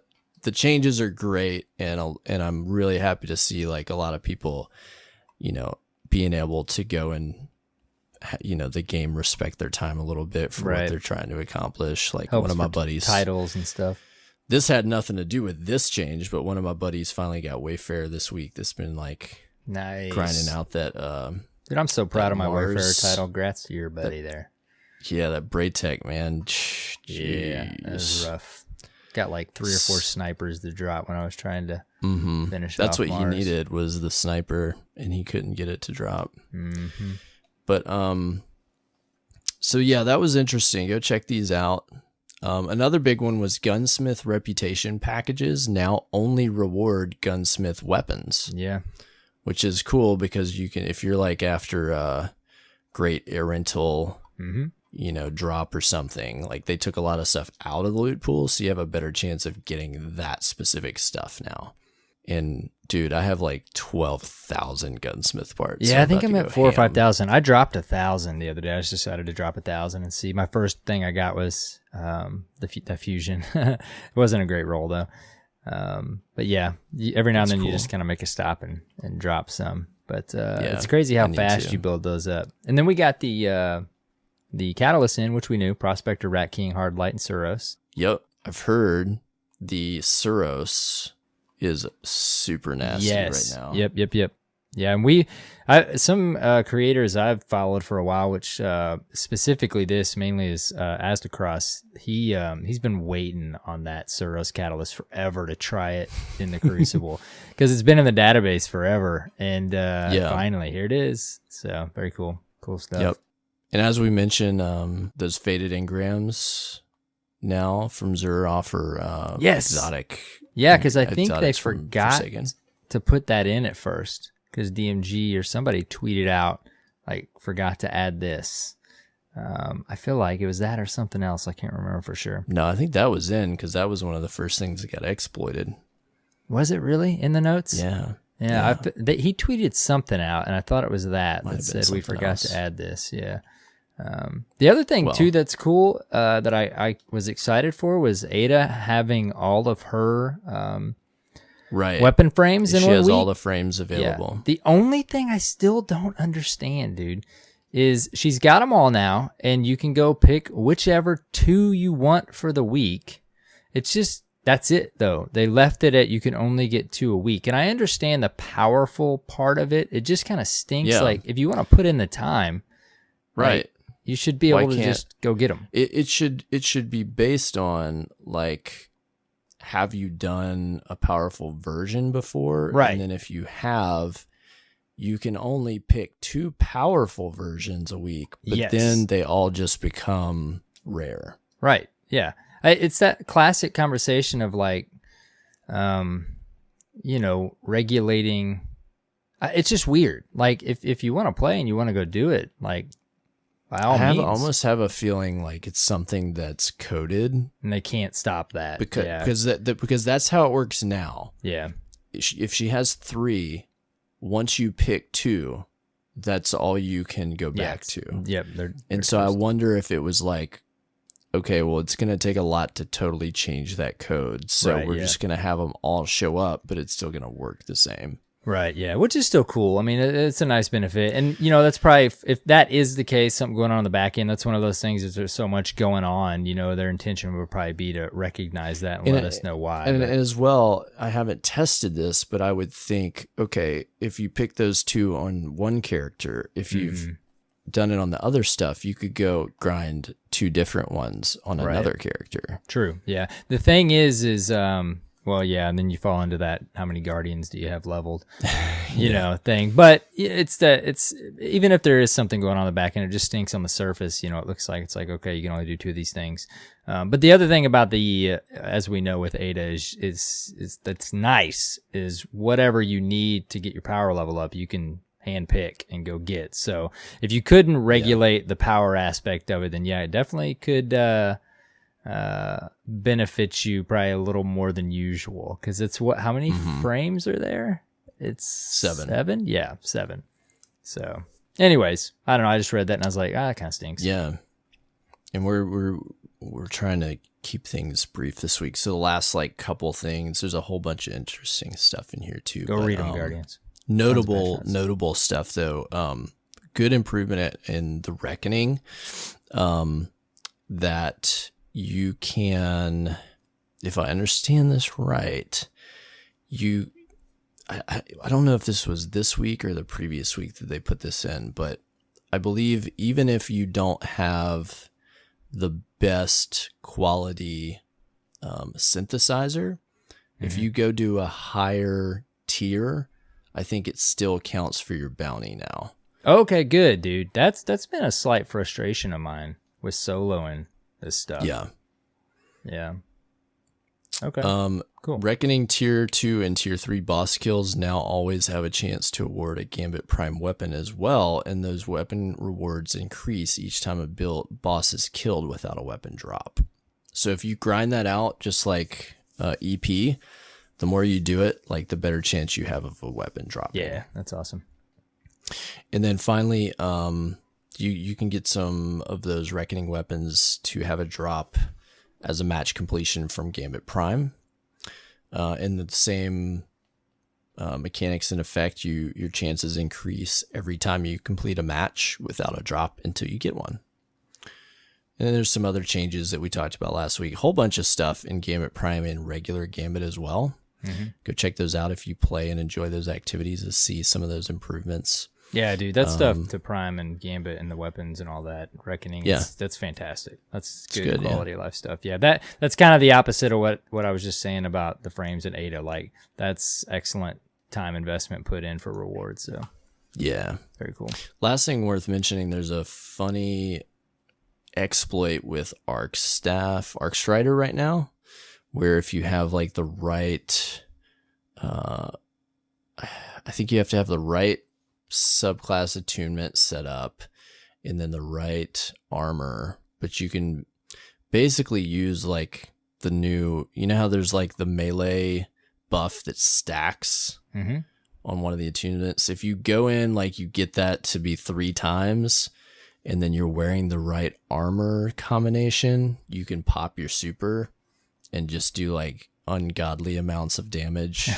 changes are great, and I'm really happy to see like a lot of people, you know, being able to go and you know the game respect their time a little bit for what they're trying to accomplish. Like helps one of my buddies, titles and stuff. This had nothing to do with this change, but one of my buddies finally got Wayfarer this week. That's been like grinding out that. Dude, I'm so proud of my Mars, Wayfarer title. Congrats to your buddy there. Yeah, that Braytech, man. Jeez. Yeah, that was rough. Got like 3 or 4 snipers to drop when I was trying to finish. That's off what Mars. he needed was the sniper, and he couldn't get it to drop. Mm-hmm. But so yeah, that was interesting. Go check these out. Another big one was gunsmith reputation packages now only reward gunsmith weapons. Yeah, which is cool because you can, if you're like after a great air rental, you know, drop or something, like they took a lot of stuff out of the loot pool, so you have a better chance of getting that specific stuff now. And dude, I have like 12,000 gunsmith parts. Yeah, so I think I'm at 4,000 or 5,000. I dropped 1,000 the other day. I just decided to drop 1,000 and see. My first thing I got was the fusion. It wasn't a great roll though. But yeah, every now and then you just kind of make a stop and drop some. But it's crazy how fast you build those up. And then we got the catalyst in, which we knew, Prospector, Rat King, Hard Light, and Suros. Yep, I've heard the Suros is super nasty right now. Yep. Yeah, and some creators I've followed for a while, which specifically this mainly is Astacross. He's been waiting on that Suros Catalyst forever to try it in the Crucible because it's been in the database forever, and finally here it is. So very cool stuff. Yep. And as we mentioned, those faded engrams now from Zur offer exotic. Yeah, because I think they forgot to put that in at first. Because DMG or somebody tweeted out, like, forgot to add this. I feel like it was that or something else. I can't remember for sure. No, I think that was in because that was one of the first things that got exploited. Was it really in the notes? Yeah. He tweeted something out, and I thought it was that said we forgot to add this. Yeah. The other thing, too, that's cool that I was excited for was Ada having all of her... weapon frames in 1 week. She has all the frames available. Yeah. The only thing I still don't understand, dude, is she's got them all now, and you can go pick whichever 2 you want for the week. It's just, that's it, though. They left it at you can only get 2 a week. And I understand the powerful part of it. It just kind of stinks. Like, if you want to put in the time, right? You should be able to just go get them. It should be based on like, have you done a powerful version before? Right. And then if you have, you can only pick 2 powerful versions a week, but then they all just become rare. Right. Yeah. It's that classic conversation of like, regulating. It's just weird. Like if you want to play and you want to go do it, like by all means. I almost have a feeling like it's something that's coded, and they can't stop that because that's how it works now. Yeah. If she has 3, once you pick 2, that's all you can go back to. Yep. And so I wonder if it was like, okay, well, it's going to take a lot to totally change that code. So we're just going to have them all show up, but it's still going to work the same. Right, yeah, which is still cool. I mean, it's a nice benefit. And, that's probably, if that is the case, something going on the back end, that's one of those things is there's so much going on, their intention would probably be to recognize that and let us know why. And as well, I haven't tested this, but I would think, okay, if you pick those 2 on one character, if you've done it on the other stuff, you could go grind 2 different ones on another character. True, yeah. The thing is well, yeah, and then you fall into that how many guardians do you have leveled, thing. But it's even if there is something going on in the back end, it just stinks on the surface. It looks like it's like, okay, you can only do 2 of these things. But the other thing about the, as we know with Ada is that's nice is whatever you need to get your power level up, you can hand pick and go get. So if you couldn't regulate the power aspect of it, then it definitely could, benefits you probably a little more than usual because it's how many frames are there? It's 7. Yeah, 7. So anyways, I don't know, I just read that and I was like, that kind of stinks. Yeah. And we're trying to keep things brief this week, so the last like couple things, there's a whole bunch of interesting stuff in here too. Go read them, Guardians. Notable stuff though. Good improvement in the Reckoning, that you can, if I understand this right, I don't know if this was this week or the previous week that they put this in, but I believe even if you don't have the best quality synthesizer, if you go to a higher tier, I think it still counts for your bounty now. Okay, good, dude. That's been a slight frustration of mine with soloing this stuff. Yeah. Okay. Cool. Reckoning tier 2 and tier 3 boss kills now always have a chance to award a Gambit Prime weapon as well, and those weapon rewards increase each time a boss is killed without a weapon drop. So if you grind that out, just like EP, the more you do it, like the better chance you have of a weapon dropping. Yeah, that's awesome. And then finally, you can get some of those Reckoning weapons to have a drop as a match completion from Gambit Prime. And the same mechanics in effect, your chances increase every time you complete a match without a drop until you get one. And then there's some other changes that we talked about last week. A whole bunch of stuff in Gambit Prime and regular Gambit as well. Go check those out if you play and enjoy those activities to see some of those improvements. Yeah, dude, that stuff to Prime and Gambit and the weapons and all that, Reckoning, that's fantastic. That's good quality of life stuff. Yeah, that's kind of the opposite of what I was just saying about the frames in Ada. Like, that's excellent time investment put in for rewards. So, yeah. Very cool. Last thing worth mentioning, there's a funny exploit with Arc Strider right now, where if you have like the right, I think you have to have the right subclass attunement set up and then the right armor, but you can basically use like the new, how there's like the melee buff that stacks on one of the attunements. If you go in, like you get that to be 3 times and then you're wearing the right armor combination, you can pop your super and just do like ungodly amounts of damage.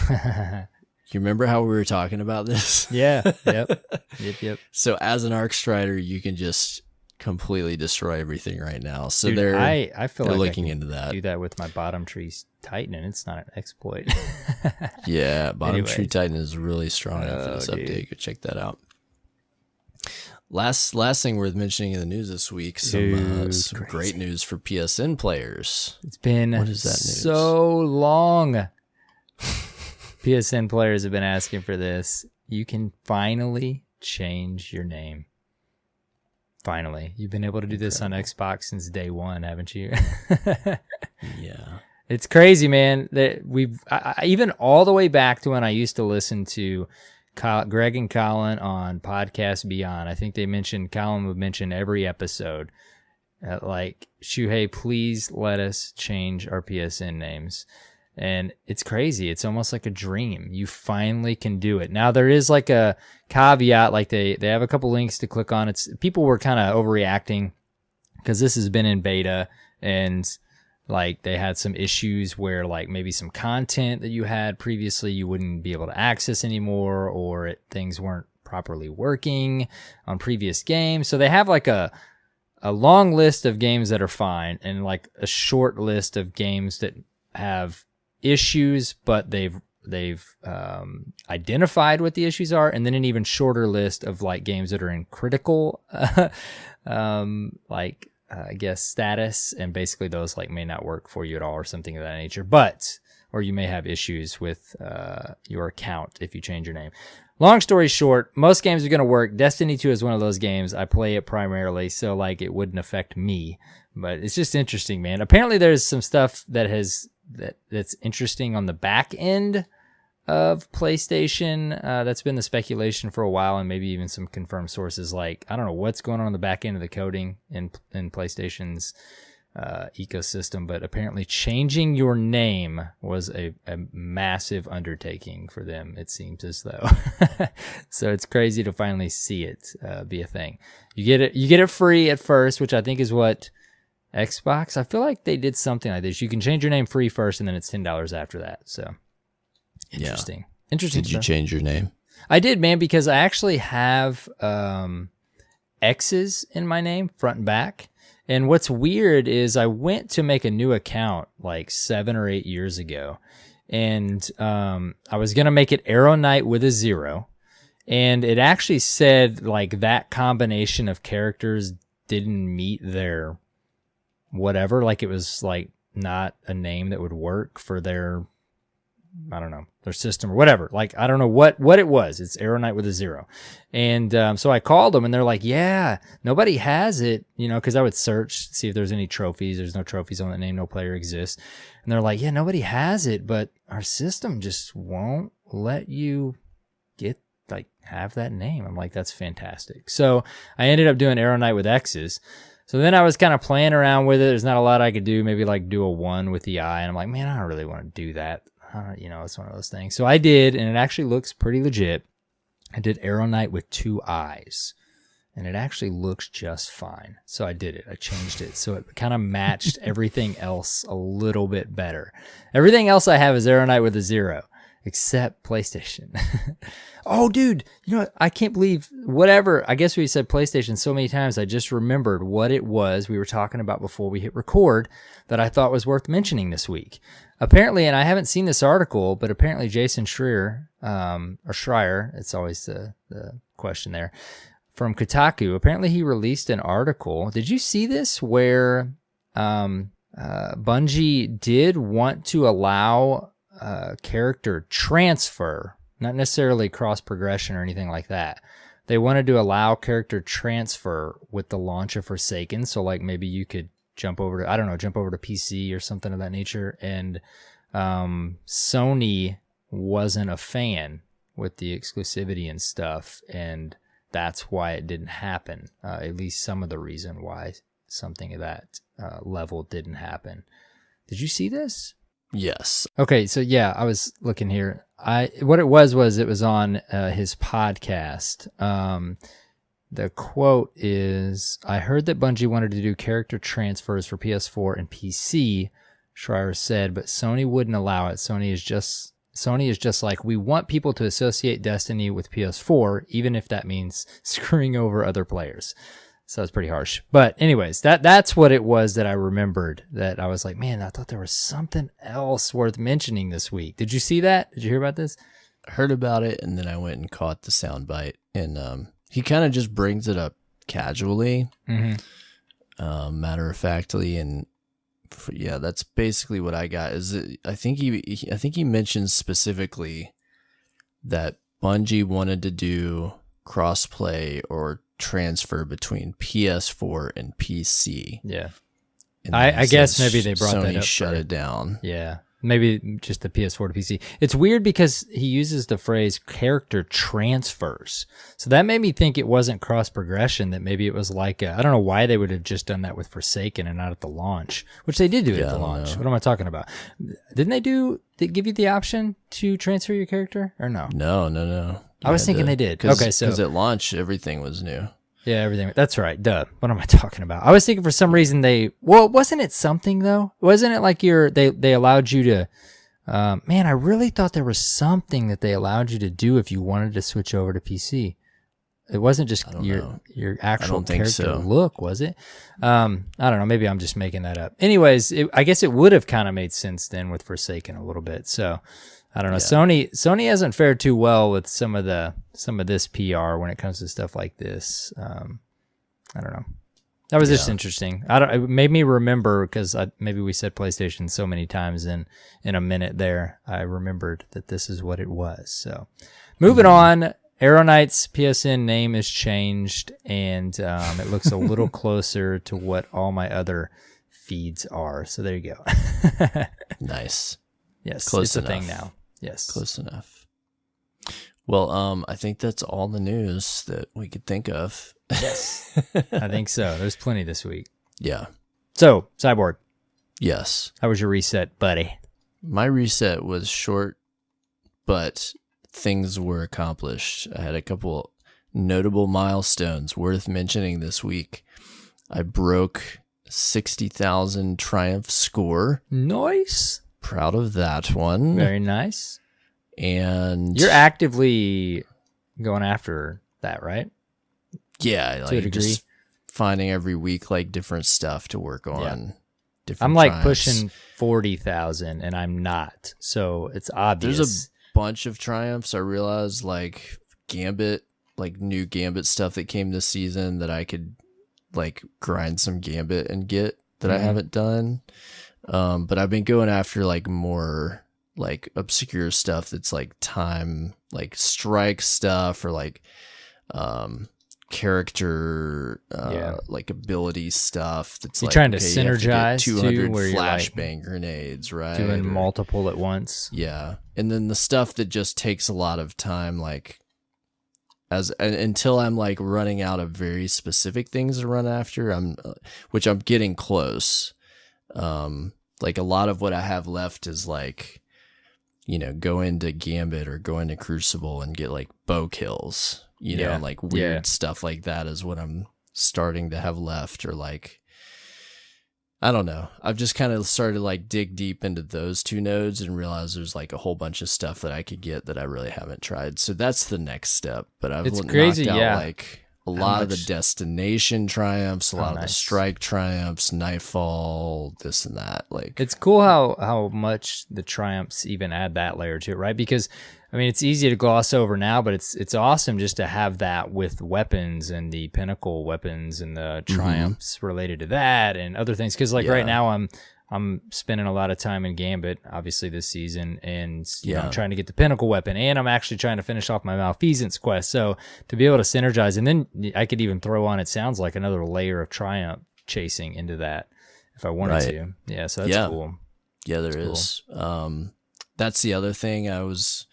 You remember how we were talking about this? Yeah. Yep. So as an Arc Strider, you can just completely destroy everything right now. So dude, I feel they're like looking I can into that. Do that with my bottom tree Titan, and it's not an exploit. Yeah, bottom tree Titan is really strong after this update. Go check that out. Last thing worth mentioning in the news this week, some great news for PSN players. It's been what is that news? So long. PSN players have been asking for this. You can finally change your name. Finally. You've been able to do this on Xbox since day one, haven't you? Yeah. It's crazy, man. That I even all the way back to when I used to listen to Greg and Colin on Podcast Beyond. I think Colin would mention every episode, like, Shuhei, please let us change our PSN names. And it's crazy. It's almost like a dream. You finally can do it. Now, there is like a caveat, like they have a couple links to click on. People were kind of overreacting because this has been in beta, and like they had some issues where like maybe some content that you had previously you wouldn't be able to access anymore, or things weren't properly working on previous games. So they have like a long list of games that are fine and like a short list of games that have issues, but they've identified what the issues are, and then an even shorter list of like games that are in critical I guess status, and basically those like may not work for you at all or something of that nature, or you may have issues with your account if you change your name. Long story short, most games are going to work. Destiny 2 is one of those games. I play it primarily, so like it wouldn't affect me, but it's just interesting, man. Apparently there's some stuff that's interesting on the back end of PlayStation. That's been the speculation for a while, and maybe even some confirmed sources. Like, I don't know what's going on the back end of the coding in PlayStation's ecosystem, but apparently changing your name was a massive undertaking for them, it seems as though. So it's crazy to finally see it be a thing. You get it free at first, which I think is what Xbox, I feel like they did something like this. You can change your name free first, and then it's $10 after that. So interesting. Yeah. Interesting. Did you change your name? I did, man, because I actually have X's in my name, front and back. And what's weird is I went to make a new account like 7 or 8 years ago, and I was gonna make it AER0KNIGHT with a 0, and it actually said like that combination of characters didn't meet their whatever, like it was like not a name that would work for their, I don't know, their system or whatever. Like, I don't know what it was. It's AER0KNIGHT with a 0. And so I called them, and they're like, yeah, nobody has it, because I would search, see if there's any trophies. There's no trophies on that name. No player exists. And they're like, yeah, nobody has it, but our system just won't let you have that name. I'm like, that's fantastic. So I ended up doing AER0KNIGHT with X's. So then I was kind of playing around with it. There's not a lot I could do. Maybe like do a 1 with the I. And I'm like, man, I don't really want to do that. It's one of those things. So I did, and it actually looks pretty legit. I did AER0KNIGHT with 2 I's, and it actually looks just fine. So I did it. I changed it so it kind of matched everything else a little bit better. Everything else I have is AER0KNIGHT with a 0, except PlayStation. Oh, dude, I can't believe whatever. I guess we said PlayStation so many times, I just remembered what it was we were talking about before we hit record that I thought was worth mentioning this week. Apparently, and I haven't seen this article, but apparently Jason Schreier, or Schreier, it's always the question there, from Kotaku, apparently he released an article. Did you see this? Where Bungie did want to allow character transfer, not necessarily cross progression or anything like that. They wanted to allow character transfer with the launch of Forsaken. So like maybe you could jump over to PC or something of that nature. And Sony wasn't a fan with the exclusivity and stuff, and that's why it didn't happen. At least some of the reason why something of that level didn't happen. Did you see this? Yes. Okay, so yeah, I was looking here. What it was it was on his podcast. The quote is, I heard that Bungie wanted to do character transfers for PS4 and PC, Schreier said, but Sony wouldn't allow it. Sony is just like, we want people to associate Destiny with PS4, even if that means screwing over other players. So it's pretty harsh. But anyways, that's what it was that I remembered, that I was like, man, I thought there was something else worth mentioning this week. Did you see that? Did you hear about this? I heard about it, and then I went and caught the soundbite, and he kind of just brings it up casually, matter of factly, and that's basically what I got. I think he mentioned specifically that Bungie wanted to do crossplay or transfer between PS4 and PC. Yeah. I guess maybe they brought that up. Sony shut it down. Yeah. Maybe just the PS4 to PC. It's weird because he uses the phrase character transfers. So that made me think it wasn't cross progression, that maybe it was like, I don't know why they would have just done that with Forsaken and not at the launch, which they did do at the launch. What am I talking about? Didn't they give you the option to transfer your character or no? No. I was thinking they did. Okay, so. Because at launch, everything was new. Yeah, everything. That's right. Duh. What am I talking about? I was thinking for some reason wasn't it something though? Wasn't it like they allowed you to, man, I really thought there was something that they allowed you to do if you wanted to switch over to PC. It wasn't just your actual character look, was it? I don't know. Maybe I'm just making that up. Anyways, I guess it would have kind of made sense then with Forsaken a little bit. So I don't know. Yeah. Sony hasn't fared too well with some of this PR when it comes to stuff like this. I don't know. That was just interesting. It made me remember because maybe we said PlayStation so many times in a minute there. I remembered that this is what it was. So moving on, AER0KNIGHT's PSN name is changed, and it looks a little closer to what all my other feeds are. So there you go. Nice. Yes, Close it's enough. a thing now. Yes. Close enough. Well, I think that's all the news that we could think of. Yes. I think so. There's plenty this week. Yeah. So, Cyborg. Yes. How was your reset, buddy? My reset was short, but things were accomplished. I had a couple notable milestones worth mentioning this week. I broke 60,000 Triumph score. Nice. Proud of that one. Very nice. And you're actively going after that, right? Yeah, to a degree. Just finding every week like different stuff to work on. Yeah. Different I'm like triumphs. pushing 40,000 and I'm not. So it's obvious. There's a bunch of triumphs I realized, like Gambit, like new Gambit stuff that came this season that I could like grind some Gambit and get that I haven't done. But I've been going after like more like obscure stuff that's like time, like strike stuff or like character like ability stuff that's you're like trying to okay, synergize 200 where flashbang like grenades, right? doing multiple at once. Yeah. And then the stuff that just takes a lot of time, like until I'm like running out of very specific things to run after, which I'm getting close. Like a lot of what I have left is like, go into Gambit or go into Crucible and get like bow kills, and like weird stuff like that is what I'm starting to have left, or like, I don't know. I've just kind of started to like dig deep into those two nodes and realize there's like a whole bunch of stuff that I could get that I really haven't tried. So that's the next step. But I've knocked out like a lot of the destination triumphs, a lot of the strike triumphs, Nightfall, this and that. Like it's cool how much the triumphs even add that layer to it, right? Because I mean, it's easy to gloss over now, but it's awesome just to have that with weapons and the pinnacle weapons and the triumphs related to that and other things. Because like right now, I'm spending a lot of time in Gambit, obviously this season, and I'm trying to get the pinnacle weapon, and I'm actually trying to finish off my Malfeasance quest. So to be able to synergize, and then I could even throw on, it sounds like, another layer of triumph chasing into that if I wanted to. Yeah, so that's cool. Yeah, there is. That's the other thing I was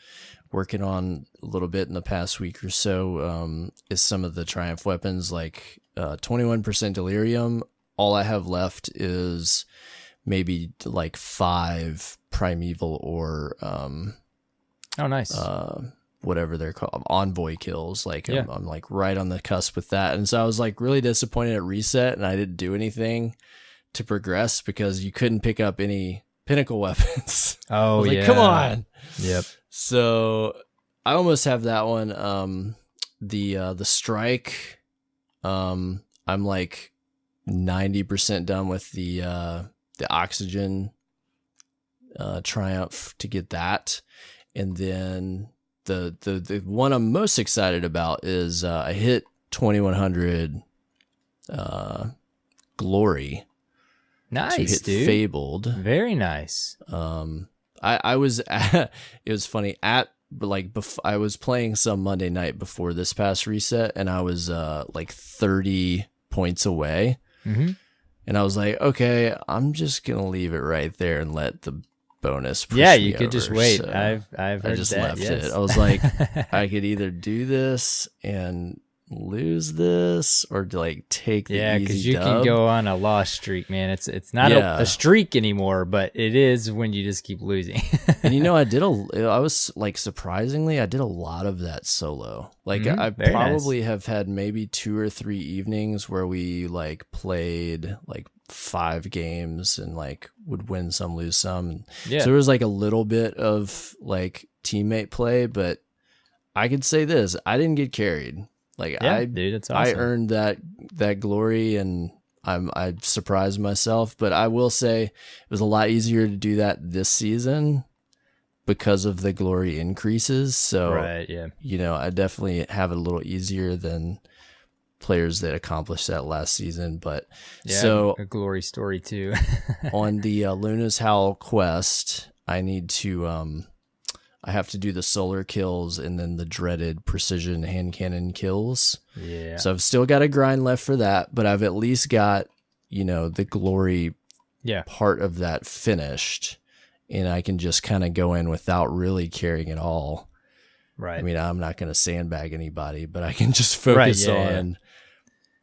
working on a little bit in the past week or so, is some of the triumph weapons, like 21% delirium. All I have left is maybe like 5 primeval or nice. Whatever they're called, envoy kills. Like I'm like right on the cusp with that, and so I was like really disappointed at reset, and I didn't do anything to progress because you couldn't pick up any pinnacle weapons. Oh like, come on. Yep. So I almost have that one. The strike, I'm like 90% done with the oxygen triumph to get that, and then the one I'm most excited about is I hit 2100 Glory Nice, to hit dude. Fabled. Very nice. I was at, it was funny I was playing some Monday night before this past reset, and I was like 30 points away. Mm-hmm. And I was like, okay, I'm just gonna leave it right there and let the bonus push Yeah, me you could just over. wait. So I've heard I just that, left yes. it. I was like, I could either do this and lose this, or like take the Yeah, because easy you dub. can go on a loss streak, man. It's not Yeah. a streak anymore, but it is when you just keep losing. And you know, I was like, surprisingly, I did a lot of that solo. Like I Very probably have had maybe 2 or 3 evenings where we like played like 5 games and like would win some, lose some. Yeah. So there was like a little bit of like teammate play, but I could say this, I didn't get carried. Like Yeah, dude, it's awesome. I earned that glory, and I surprised myself. But I will say it was a lot easier to do that this season because of the glory increases. So, right, yeah. you know, I definitely have it a little easier than players that accomplished that last season. But Yeah, so a glory story too. on the Luna's Howl quest, I need to I have to do the solar kills and then the dreaded precision hand cannon kills. Yeah. So I've still got a grind left for that, but I've at least got, you know, the glory part of that finished, and I can just kind of go in without really caring at all. Right. I mean, I'm not going to sandbag anybody, but I can just focus on,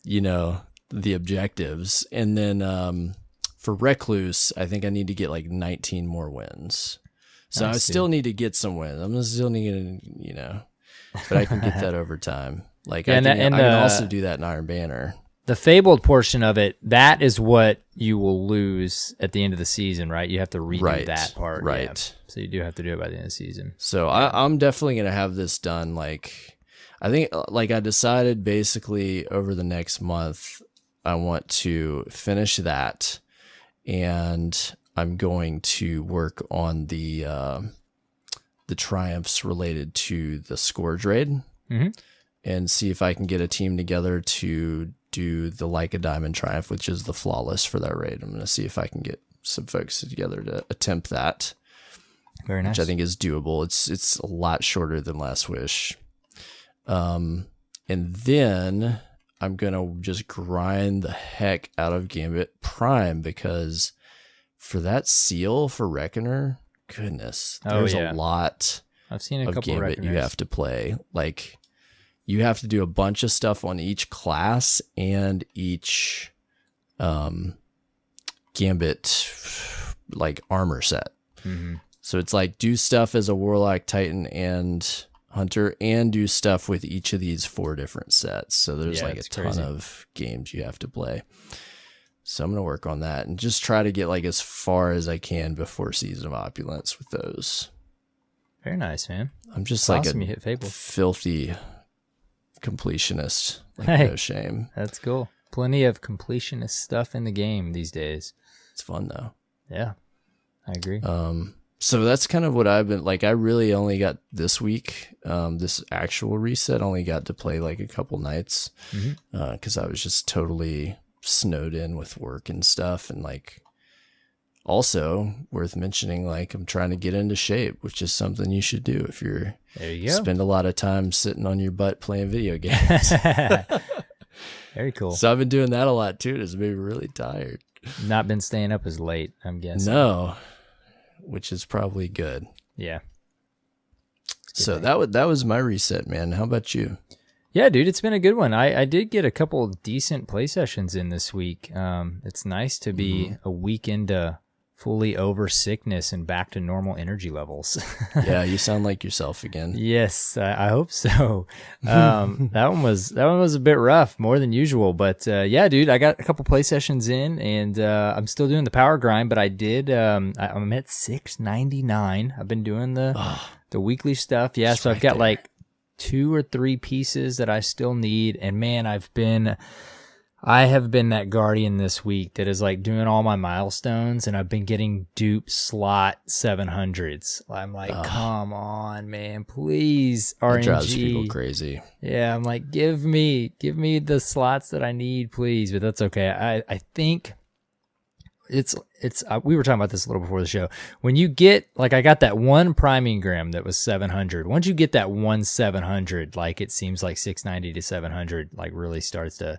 you know, the objectives. And then for Recluse, I think I need to get like 19 more wins. So I still need to get some wins. I'm still needing, you know, but I can get that over time. Like I can also do that in Iron Banner. The Fabled portion of it, that is what you will lose at the end of the season, right? You have to redo that part. Right. Yeah. So you do have to do it by the end of the season. So I'm definitely going to have this done. Like, I think like I decided basically over the next month, I want to finish that, and I'm going to work on the triumphs related to the Scourge raid, and see if I can get a team together to do the Like a Diamond triumph, which is the flawless for that raid. I'm going to see if I can get some folks together to attempt that. Very nice. Which I think is doable. It's a lot shorter than Last Wish. And then I'm going to just grind the heck out of Gambit Prime, because for that seal for Reckoner, goodness, there's a lot I've seen a of couple Gambit Reckoners. you have to play. Like, you have to do a bunch of stuff on each class and each Gambit like armor set. So it's like do stuff as a Warlock, Titan, and Hunter, and do stuff with each of these 4 different sets. So there's like a ton of games you have to play. So I'm going to work on that and just try to get like as far as I can before Season of Opulence with those. Very nice, man. I'm just It's like awesome a you hit Fable. filthy completionist. Like no shame. That's cool. Plenty of completionist stuff in the game these days. It's fun though. Yeah, I agree. So that's kind of what I've been like. I really only got this week, this actual reset, only got to play like a couple nights because I was just totally snowed in with work and stuff. And like, also worth mentioning, like I'm trying to get into shape, which is something you should do if you're there. You go. Spend a lot of time sitting on your butt playing video games. Very cool. So I've been doing that a lot too. It's made me really tired. Not been staying up as late, I'm guessing. No, which is probably good. Yeah. So that was my reset, man. How about you? Yeah, dude, it's been a good one. I did get a couple decent play sessions in this week. It's nice to be a week into fully over sickness and back to normal energy levels. Yeah, you sound like yourself again. Yes, I hope so. That one was a bit rough, more than usual. But yeah, dude, I got a couple play sessions in, and I'm still doing the power grind. But I did. I'm at 699. I've been doing the weekly stuff. Yeah, so I've got like 2 or 3 pieces that I still need, and man, I've been I have been that guardian this week that is like doing all my milestones, and I've been getting dupe slot 700s. I'm like, come on, man, please, RNG. It drives people crazy. Yeah, I'm like, give me the slots that I need, please. But that's okay. I think it's we were talking about this a little before the show. When you get, like, I got that one priming gram that was 700. Once you get that one 700, like, it seems like 690 to 700 like really starts to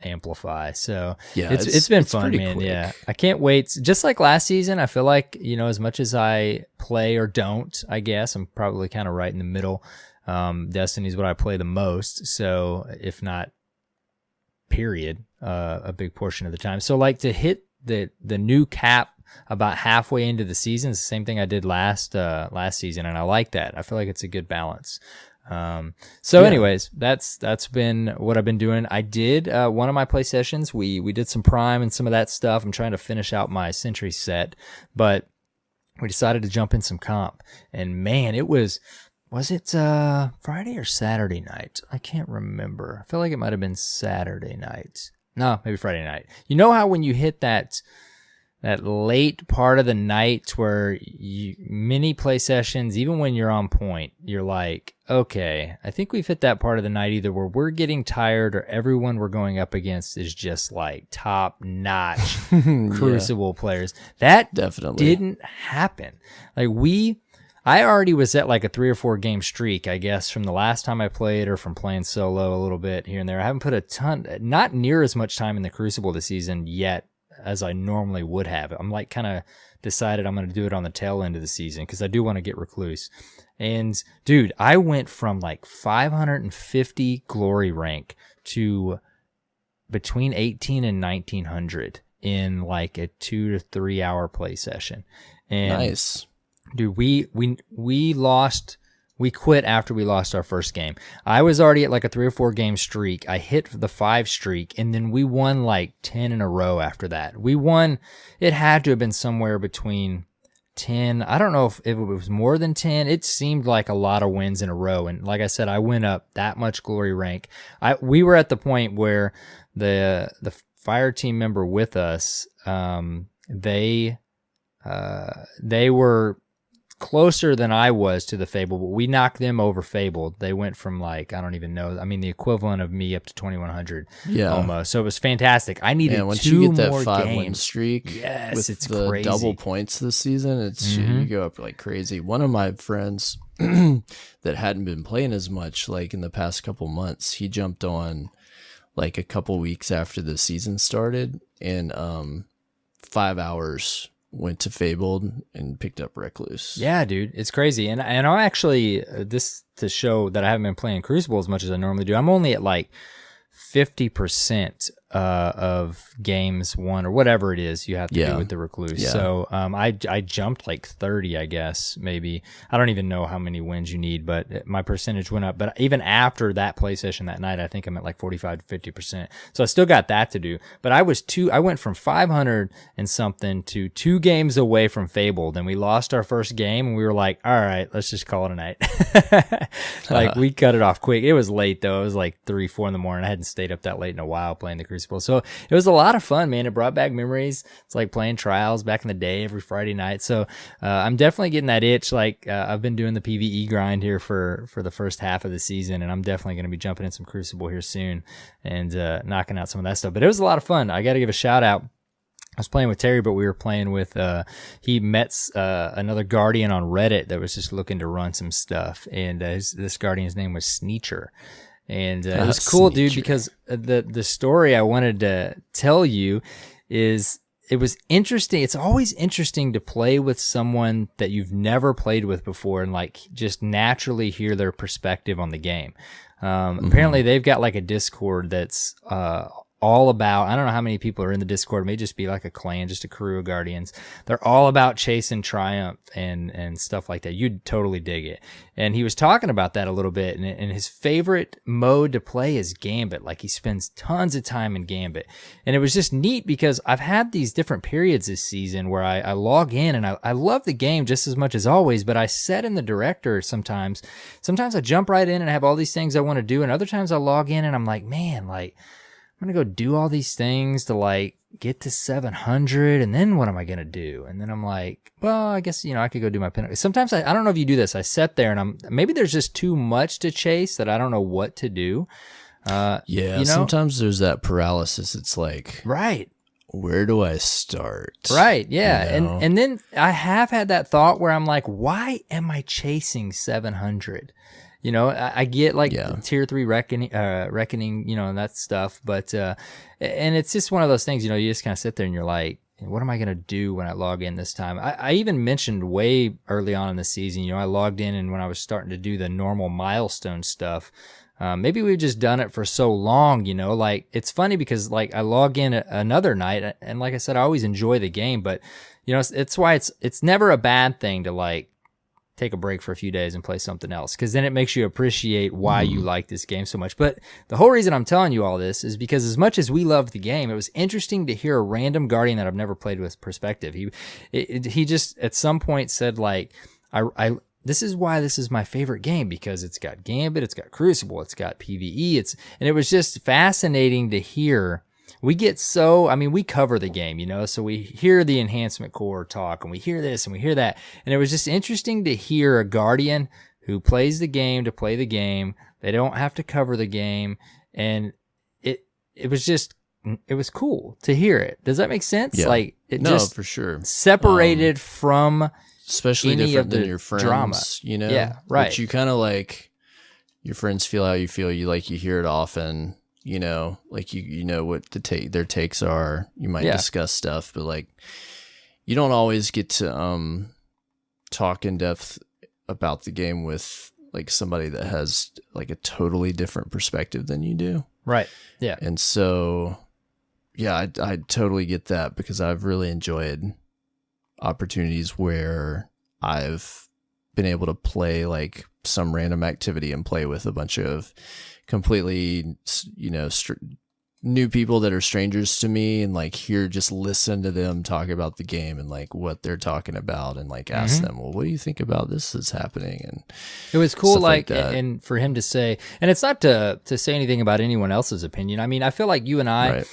amplify. So yeah, it's been fun, man. Quick. Yeah, I can't wait. Just like last season, I feel like, you know, as much as I play or don't, I guess I'm probably kind of right in the middle. Destiny is what I play the most, so if not period, a big portion of the time. So like to hit the new cap about halfway into the season is the same thing I did last season, and I like that. I feel like it's a good balance. Anyways, that's been what I've been doing. I did one of my play sessions. We did some Prime and some of that stuff. I'm trying to finish out my Sentry set, but we decided to jump in some comp, and man, it was it Friday or Saturday night? I can't remember. I feel like it might have been Saturday night. No, maybe Friday night. You know how when you hit that late part of the night where many play sessions, even when you're on point, you're like, okay, I think we've hit that part of the night either where we're getting tired or everyone we're going up against is just like top-notch Crucible players. That definitely didn't happen. Like I already was at like a 3 or 4 game streak, I guess, from the last time I played or from playing solo a little bit here and there. I haven't put not near as much time in the Crucible this season yet as I normally would have. I'm like kind of decided I'm going to do it on the tail end of the season because I do want to get Recluse. And dude, I went from like 550 glory rank to between 18 and 1900 in like a 2 to 3 hour play session. And nice. Dude, we quit after we lost our first game. I was already at like a 3 or 4 game streak. I hit the 5 streak, and then we won like 10 in a row after that. We won, it had to have been somewhere between 10. I don't know if it was more than 10. It seemed like a lot of wins in a row. And like I said, I went up that much glory rank. We were at the point where the fire team member with us, they were closer than I was to the Fable, but we knocked them over Fable. They went from like, I don't even know, I mean the equivalent of me up to 2100 almost. So it was fantastic. I needed once 2 you get that more 5-win games. streak, yes, with it's the crazy. Double points this season, it's you go up like crazy. One of my friends that hadn't been playing as much like in the past couple months, he jumped on like a couple weeks after the season started, and 5 hours went to Fabled and picked up Recluse. Yeah, dude, it's crazy. And I'm actually, this to show that I haven't been playing Crucible as much as I normally do, I'm only at like 50% of games won, or whatever it is you have to do with the Recluse. Yeah. So I jumped like 30, I guess, maybe. I don't even know how many wins you need, but my percentage went up. But even after that play session that night, I think I'm at like 45 to 50%. So I still got that to do. But I went from 500 and something to 2 games away from Fable. Then we lost our first game, and we were like, all right, let's just call it a night. Like, we cut it off quick. It was late, though. It was like 3, 4 in the morning. I hadn't stayed up that late in a while playing the Crucible. So it was a lot of fun, man. It brought back memories. It's like playing Trials back in the day every Friday night. So I'm definitely getting that itch. Like I've been doing the PvE grind here for the first half of the season, and I'm definitely going to be jumping in some Crucible here soon and knocking out some of that stuff. But it was a lot of fun. I got to give a shout out. I was playing with Terry, but we were playing with, he met another Guardian on Reddit that was just looking to run some stuff. And this Guardian's name was Sneecher. And it was cool, dude, because the story I wanted to tell you is it was interesting. It's always interesting to play with someone that you've never played with before and like just naturally hear their perspective on the game. Apparently they've got like a Discord that's all about, I don't know how many people are in the Discord. It may just be like a clan, just a crew of Guardians. They're all about chasing Triumph and stuff like that. You'd totally dig it. And he was talking about that a little bit. And his favorite mode to play is Gambit. Like, he spends tons of time in Gambit. And it was just neat because I've had these different periods this season where I log in and I love the game just as much as always, but I set in the director sometimes. Sometimes I jump right in and I have all these things I want to do. And other times I log in and I'm like, man, like, I'm going to go do all these things to like get to 700. And then what am I going to do? And then I'm like, well, I guess, I could go do my pinnacle. Sometimes I don't know if you do this. I sit there and maybe there's just too much to chase that I don't know what to do. Sometimes there's that paralysis. It's like, right. Where do I start? Right. Yeah. And then I have had that thought where I'm like, why am I chasing 700? I get like tier 3 reckoning, and that stuff. But, and it's just one of those things, you just kind of sit there and you're like, what am I going to do when I log in this time? I even mentioned way early on in the season, I logged in and when I was starting to do the normal milestone stuff, maybe we've just done it for so long, like it's funny because like I log in another night and like I said, I always enjoy the game, but it's why it's never a bad thing to like take a break for a few days and play something else. Cause then it makes you appreciate why you like this game so much. But the whole reason I'm telling you all this is because as much as we loved the game, it was interesting to hear a random Guardian that I've never played with perspective. He just at some point said like, this is why this is my favorite game because it's got Gambit, it's got Crucible, it's got PvE, and it was just fascinating to hear. We cover the game, so we hear the enhancement core talk and we hear this and we hear that. And it was just interesting to hear a Guardian who plays the game to play the game. They don't have to cover the game. And it was cool to hear it. Does that make sense? Yeah. Like for sure. Separated from especially any different of the than your friends, drama. Yeah, right. But you kind of like your friends feel how you feel. You hear it often, like you know what their takes are. You might discuss stuff, but like you don't always get to talk in depth about the game with like somebody that has like a totally different perspective than you do. Right. Yeah. And so, I totally get that because I've really enjoyed opportunities where I've been able to play like some random activity and play with a bunch of completely, new people that are strangers to me and like just listen to them talk about the game and like what they're talking about and like ask them, well, what do you think about this that's happening? And it was cool, like and for him to say, and it's not to say anything about anyone else's opinion. I mean, I feel like you and I,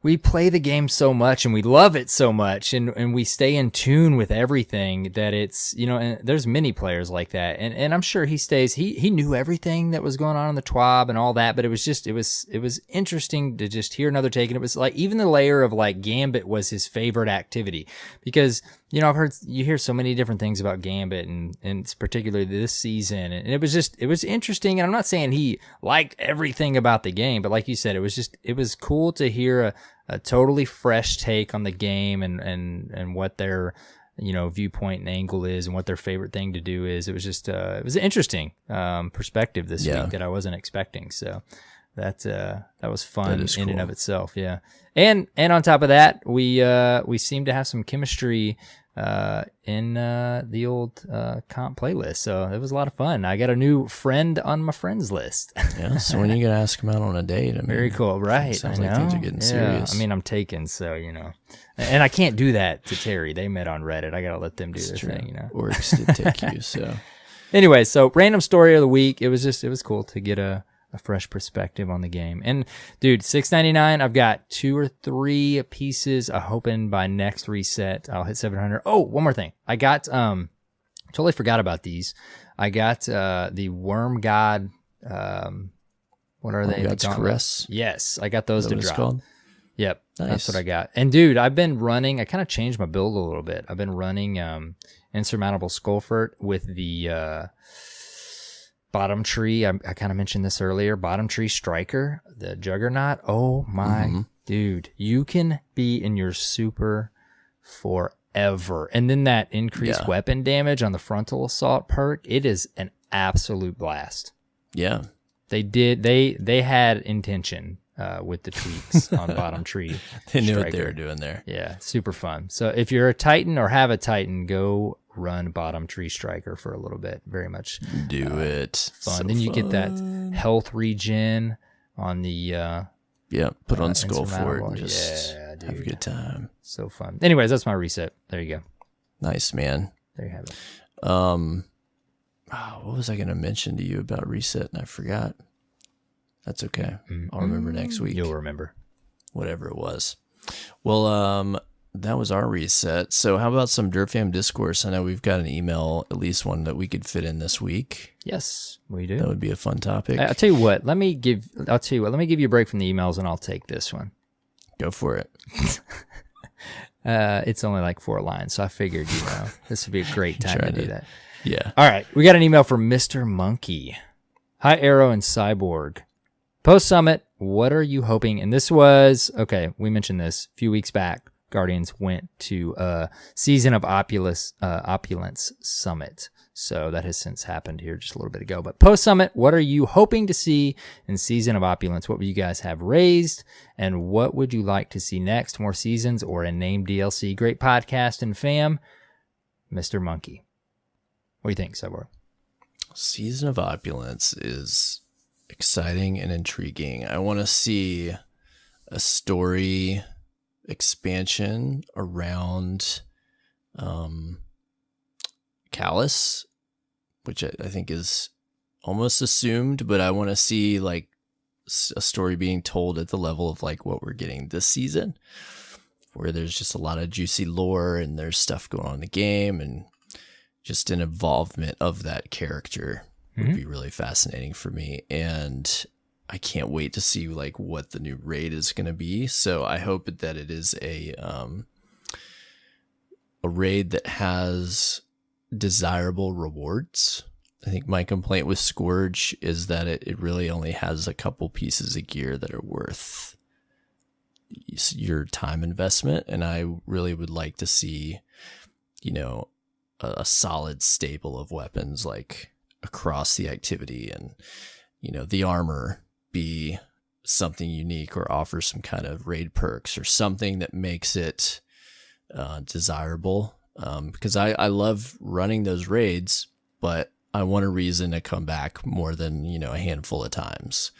we play the game so much and we love it so much and we stay in tune with everything that it's, and there's many players like that. And I'm sure he knew everything that was going on in the TWAB and all that, but it was interesting to just hear another take. And it was like, even the layer of like Gambit was his favorite activity because, I've heard you hear so many different things about Gambit and particularly this season. And it was interesting. And I'm not saying he liked everything about the game, but like you said, it was cool to hear a totally fresh take on the game and what their, viewpoint and angle is and what their favorite thing to do is. It was just, it was an interesting, perspective this week that I wasn't expecting. So that was fun in and of itself. Yeah. And on top of that, we seem to have some chemistry, in the old comp playlist. So it was a lot of fun. I got a new friend on my friends list. Yeah. So when are you going to ask him out on a date? I mean, very cool. Right. Sounds like things are getting serious. I mean, I'm taken. So, and I can't do that to Terry. They met on Reddit. I got to let them do their thing, Orcs did take you. So anyway, so random story of the week. It was cool to get a fresh perspective on the game. And dude, $6.99. I've got 2 or 3 pieces. I'm hoping by next reset I'll hit 700. Oh, one more thing. I got totally forgot about these. I got the Worm God. What are they? God's Caress. Yes, I got those to drop. Called? Yep, nice. That's what I got. And dude, I've been running. I kind of changed my build a little bit. I've been running Insurmountable Skullfort with the Bottom Tree. I kind of mentioned this earlier. Bottom Tree Striker, the Juggernaut. Oh my dude, you can be in your super forever. And then that increased weapon damage on the Frontal Assault perk. It is an absolute blast. Yeah, they had intention with the tweaks on Bottom Tree. They knew Striker. what they were doing there. Yeah, super fun. So if you're a Titan or have a Titan, go run Bottom Tree Striker for a little bit. Very much do it. Fun. So then you get that health regen on the put on Skullfort and just dude. have a good time. So fun. Anyways, that's my reset. There you go. Nice, man. There you have it. What was I going to mention to you about reset and I forgot? That's okay. I'll remember next week. You'll remember. Whatever it was. Well, that was our reset. So how about some Dirt Fam discourse? I know we've got an email, at least one that we could fit in this week. Yes, we do. That would be a fun topic. I'll tell you what. Let me give you a break from the emails, and I'll take this one. Go for it. It's only like 4 lines, so I figured, this would be a great time to do that. Yeah. All right, we got an email from Mr. Monkey. Hi, Arrow and Cyborg. Post-Summit, what are you hoping? And this was, okay, we mentioned this a few weeks back. Guardians went to Season of Opulence Summit. So that has since happened here just a little bit ago. But post-Summit, what are you hoping to see in Season of Opulence? What would you guys have raised? And what would you like to see next? More seasons or a named DLC? Great podcast and fam. Mr. Monkey. What do you think, Cyborg? Season of Opulence is exciting and intriguing. I want to see a story expansion around Callus, which I think is almost assumed, but I want to see like a story being told at the level of like what we're getting this season, where there's just a lot of juicy lore and there's stuff going on in the game, and just an involvement of that character would be really fascinating for me. And I can't wait to see like what the new raid is going to be. So I hope that it is a raid that has desirable rewards. I think my complaint with Scourge is that it really only has a couple pieces of gear that are worth your time investment. And I really would like to see, a solid stable of weapons like across the activity, and, the armor be something unique or offer some kind of raid perks or something that makes it desirable. Because I love running those raids, but I want a reason to come back more than, a handful of times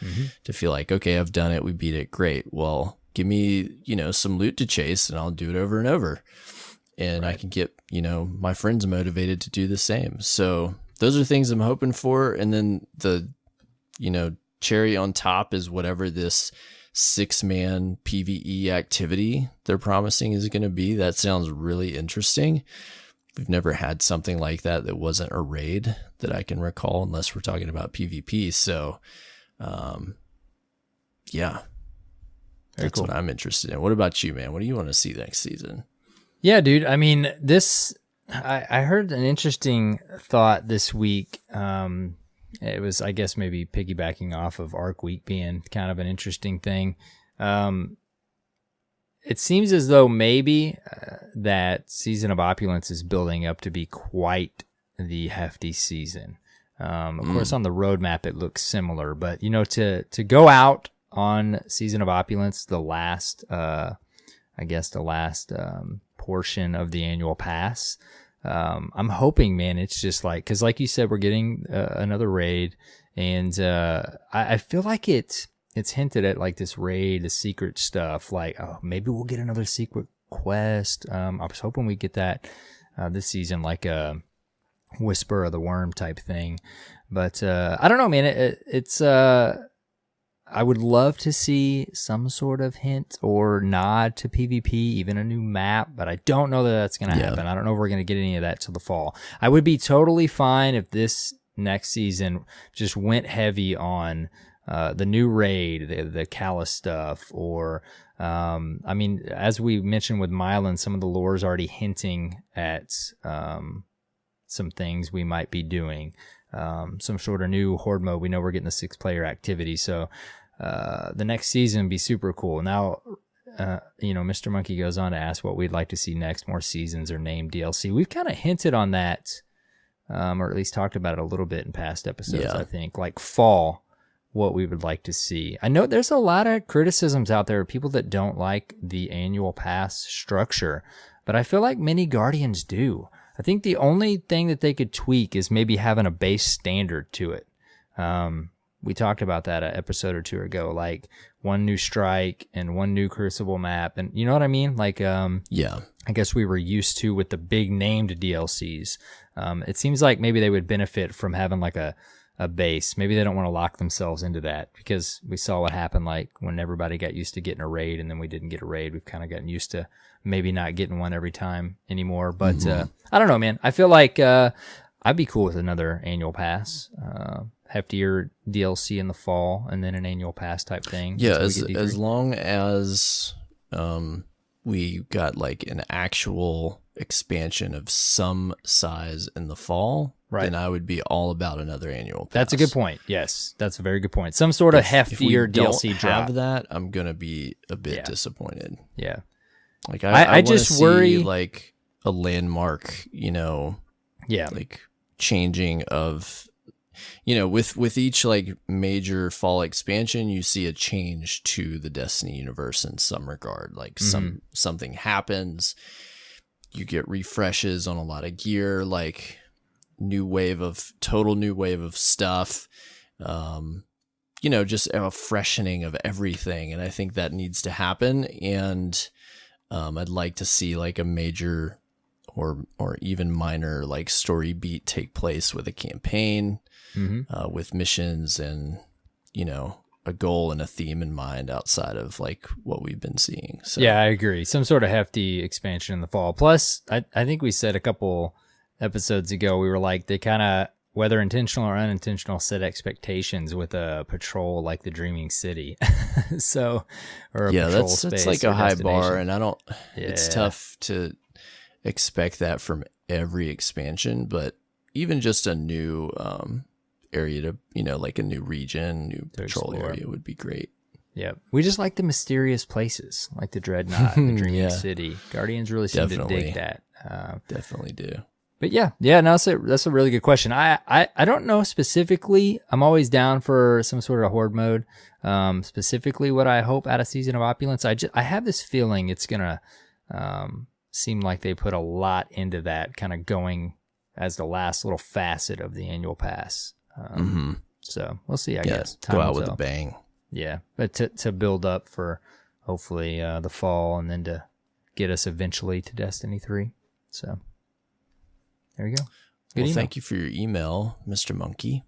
to feel like, okay, I've done it. We beat it. Great. Well, give me, some loot to chase and I'll do it over and over. And I can get, my friends motivated to do the same. So those are things I'm hoping for. And then the, cherry on top is whatever this 6-man PvE activity they're promising is going to be. That sounds really interesting. We've never had something like that wasn't a raid that I can recall, unless we're talking about PvP. So, yeah, that's cool. What I'm interested in. What about you, man? What do you want to see next season? Yeah, dude. I mean, I heard an interesting thought this week. It was, I guess, maybe piggybacking off of Arc Week being kind of an interesting thing. It seems as though maybe that Season of Opulence is building up to be quite the hefty season. Of course, on the roadmap, it looks similar, but, to go out on Season of Opulence, the last portion of the annual pass, I'm hoping, man, it's just like, because like you said, we're getting another raid, and I feel like it's hinted at like this raid, the secret stuff, like, oh, maybe we'll get another secret quest. I was hoping we get that this season, like a Whisper of the Worm type thing, but I don't know, man. It's I would love to see some sort of hint or nod to PvP, even a new map, but I don't know that that's going to happen. I don't know if we're going to get any of that till the fall. I would be totally fine if this next season just went heavy on the new raid, the Callus stuff, or, I mean, as we mentioned with Mylan, some of the lore is already hinting at some things we might be doing. Some sort of new horde mode. We know we're getting the 6-player activity, so the next season would be super cool. Now, Mr. Monkey goes on to ask what we'd like to see next, more seasons or named DLC. We've kind of hinted on that, or at least talked about it a little bit in past episodes, I think, like fall, what we would like to see. I know there's a lot of criticisms out there, people that don't like the annual pass structure, but I feel like many Guardians do. I think the only thing that they could tweak is maybe having a base standard to it. We talked about that an episode or two ago, like one new strike and one new Crucible map. And you know what I mean? Like, I guess we were used to with the big named DLCs. It seems like maybe they would benefit from having like a a base. Maybe they don't want to lock themselves into that, because we saw what happened like when everybody got used to getting a raid and then we didn't get a raid. We've kind of gotten used to maybe not getting one every time anymore. But I don't know, man. I feel like I'd be cool with another annual pass. Heftier DLC in the fall and then an annual pass type thing. Yeah, as long as we got like an actual expansion of some size in the fall, then I would be all about another annual pass. That's a good point. Yes, that's a very good point. Some sort of heftier DLC drop. Have that, I'm gonna be a bit disappointed. Yeah, like I just worry like a landmark, like changing of. With each like major fall expansion, you see a change to the Destiny universe in some regard. Like something happens, you get refreshes on a lot of gear, like total new wave of stuff. Just a freshening of everything, and I think that needs to happen. And I'd like to see like a major or even minor like story beat take place with a campaign. With missions and, a goal and a theme in mind outside of like what we've been seeing. So yeah, I agree. Some sort of hefty expansion in the fall. Plus, I think we said a couple episodes ago, we were like, they kind of, whether intentional or unintentional, set expectations with a patrol like the Dreaming City. So, or a patrol space. That's like a high bar, and it's tough to expect that from every expansion, but even just a new, area to like a new region, new patrol area would be great. Yeah, we just like the mysterious places, like the Dreadnought, the Dreaming City. Guardians really seem to dig that. Definitely do. But no, that's a really good question. I don't know specifically. I'm always down for some sort of horde mode. Specifically, what I hope out of Season of Opulence, I have this feeling it's gonna seem like they put a lot into that, kind of going as the last little facet of the annual pass. So we'll see, I guess. Time go out with a bang. Yeah, but to build up for hopefully the fall, and then to get us eventually to Destiny 3. So there you go. Well, thank you for your email, Mr. Monkey.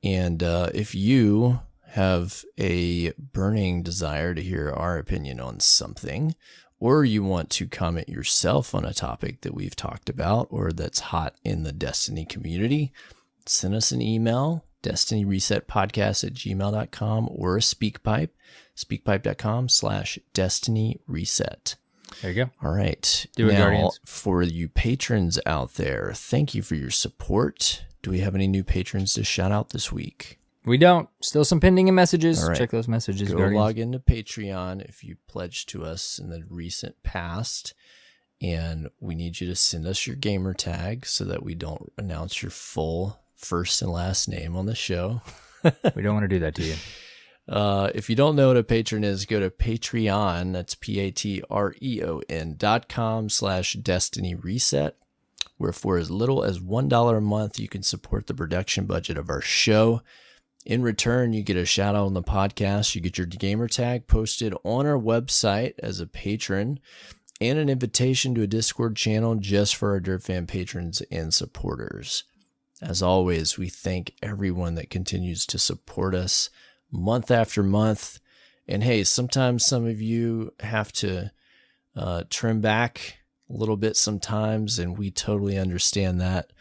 And if you have a burning desire to hear our opinion on something, or you want to comment yourself on a topic that we've talked about or that's hot in the Destiny community, send us an email, destinyresetpodcast@gmail.com, or a speakpipe, speakpipe.com/destinyreset. There you go. All right. Do it, Guardians. For you patrons out there, thank you for your support. Do we have any new patrons to shout out this week? We don't. Still some pending in messages. All right. Check those messages, Go Guardians. log into Patreon if you pledged to us in the recent past. And we need you to send us your gamer tag so that we don't announce your full first and last name on the show. We don't want to do that to you. If you don't know what a patron is, go to Patreon. That's patreon.com/Destiny Reset, where for as little as $1 a month, you can support the production budget of our show. In return, you get a shout out on the podcast. You get your gamer tag posted on our website as a patron, and an invitation to a Discord channel just for our Dirt Fan patrons and supporters. As always, we thank everyone that continues to support us month after month. And hey, sometimes some of you have to trim back a little bit sometimes, and we totally understand that.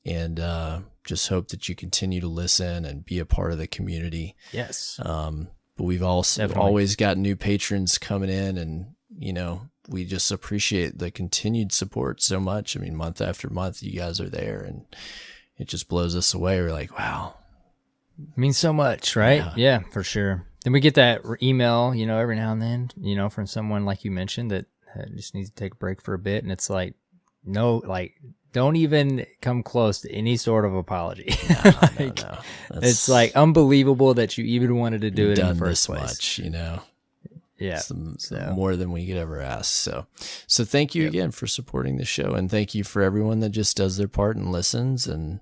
And just hope that you continue to listen and be a part of the community. Yes. But we've also always got new patrons coming in, and we just appreciate the continued support so much. I mean, month after month, you guys are there, and it just blows us away. We're like, wow. It means so much, right? Yeah, for sure. Then we get that email, every now and then, from someone like you mentioned that just needs to take a break for a bit. And it's like, no, like, don't even come close to any sort of apology. No. It's like unbelievable that you even wanted to do it in the first place. Much, Yeah, it's more than we could ever ask. So thank you again for supporting the show, and thank you for everyone that just does their part and listens and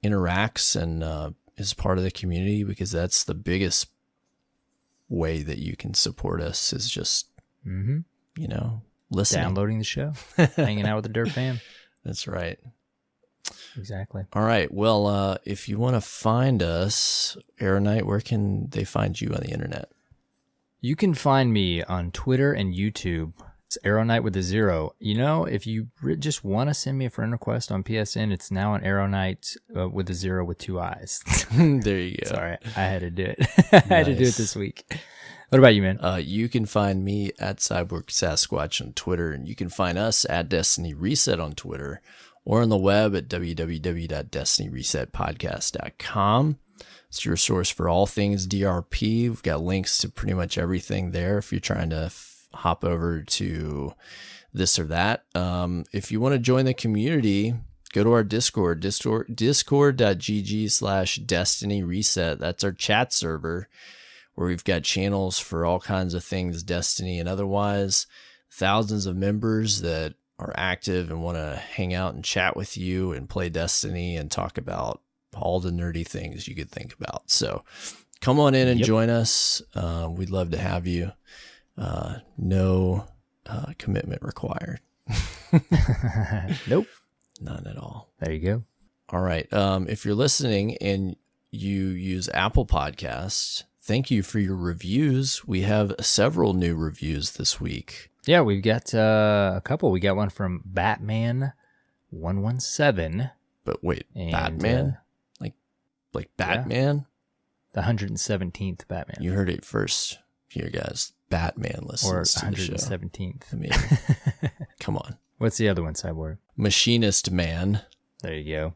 interacts and is part of the community, because that's the biggest way that you can support us is just listening, downloading the show, hanging out with the Dirt Fam. That's right. Exactly. All right. Well, if you want to find us, AER0KNIGHT, where can they find you on the internet? You can find me on Twitter and YouTube. It's AER0KNIGHT with a 0. You know, if you just want to send me a friend request on PSN, it's now on AER0KNIGHT with a 0 with 2 eyes. There you go. Sorry, I had to do it. I had to do it this week. What about you, man? You can find me at CyborgSasquatch on Twitter, and you can find us at Destiny Reset on Twitter, or on the web at www.destinyresetpodcast.com. It's your source for all things DRP. We've got links to pretty much everything there if you're trying to hop over to this or that. If you want to join the community, go to our Discord, discord.gg/Destiny Reset. That's our chat server where we've got channels for all kinds of things Destiny and otherwise. Thousands of members that are active and want to hang out and chat with you and play Destiny and talk about all the nerdy things you could think about. So come on in and join us. We'd love to have you. No commitment required. Nope. None at all. There you go. All right. If you're listening and you use Apple Podcasts, thank you for your reviews. We have several new reviews this week. Yeah, we've got a couple. We got one from Batman117. But wait, Batman? Like Batman? Yeah. The 117th Batman. You heard it first here, guys. Batman listens to the show. Or 117th. I mean, come on. What's the other one, Cyborg? Machinist Man. There you go.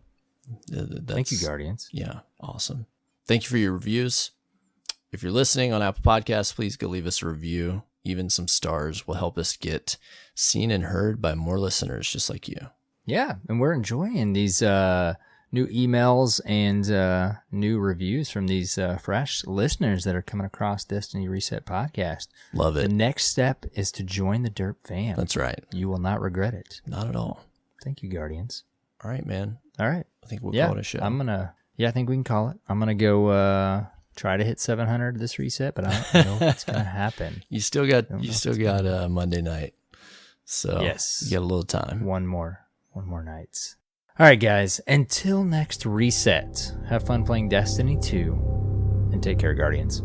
Thank you, Guardians. Yeah, awesome. Thank you for your reviews. If you're listening on Apple Podcasts, please go leave us a review. Even some stars will help us get seen and heard by more listeners just like you. Yeah, and we're enjoying these new emails and new reviews from these fresh listeners that are coming across Destiny Reset Podcast. Love it. The next step is to join the Derp fam. That's right. You will not regret it. Not at all. Thank you, Guardians. All right, man. All right. I think we'll call it a show. I think we can call it. I'm going to go try to hit 700 this reset, but I don't know what's going to happen. You still got Monday night. So yes, you got a little time. One more nights. All right, guys. Until next reset, have fun playing Destiny 2, and take care, Guardians.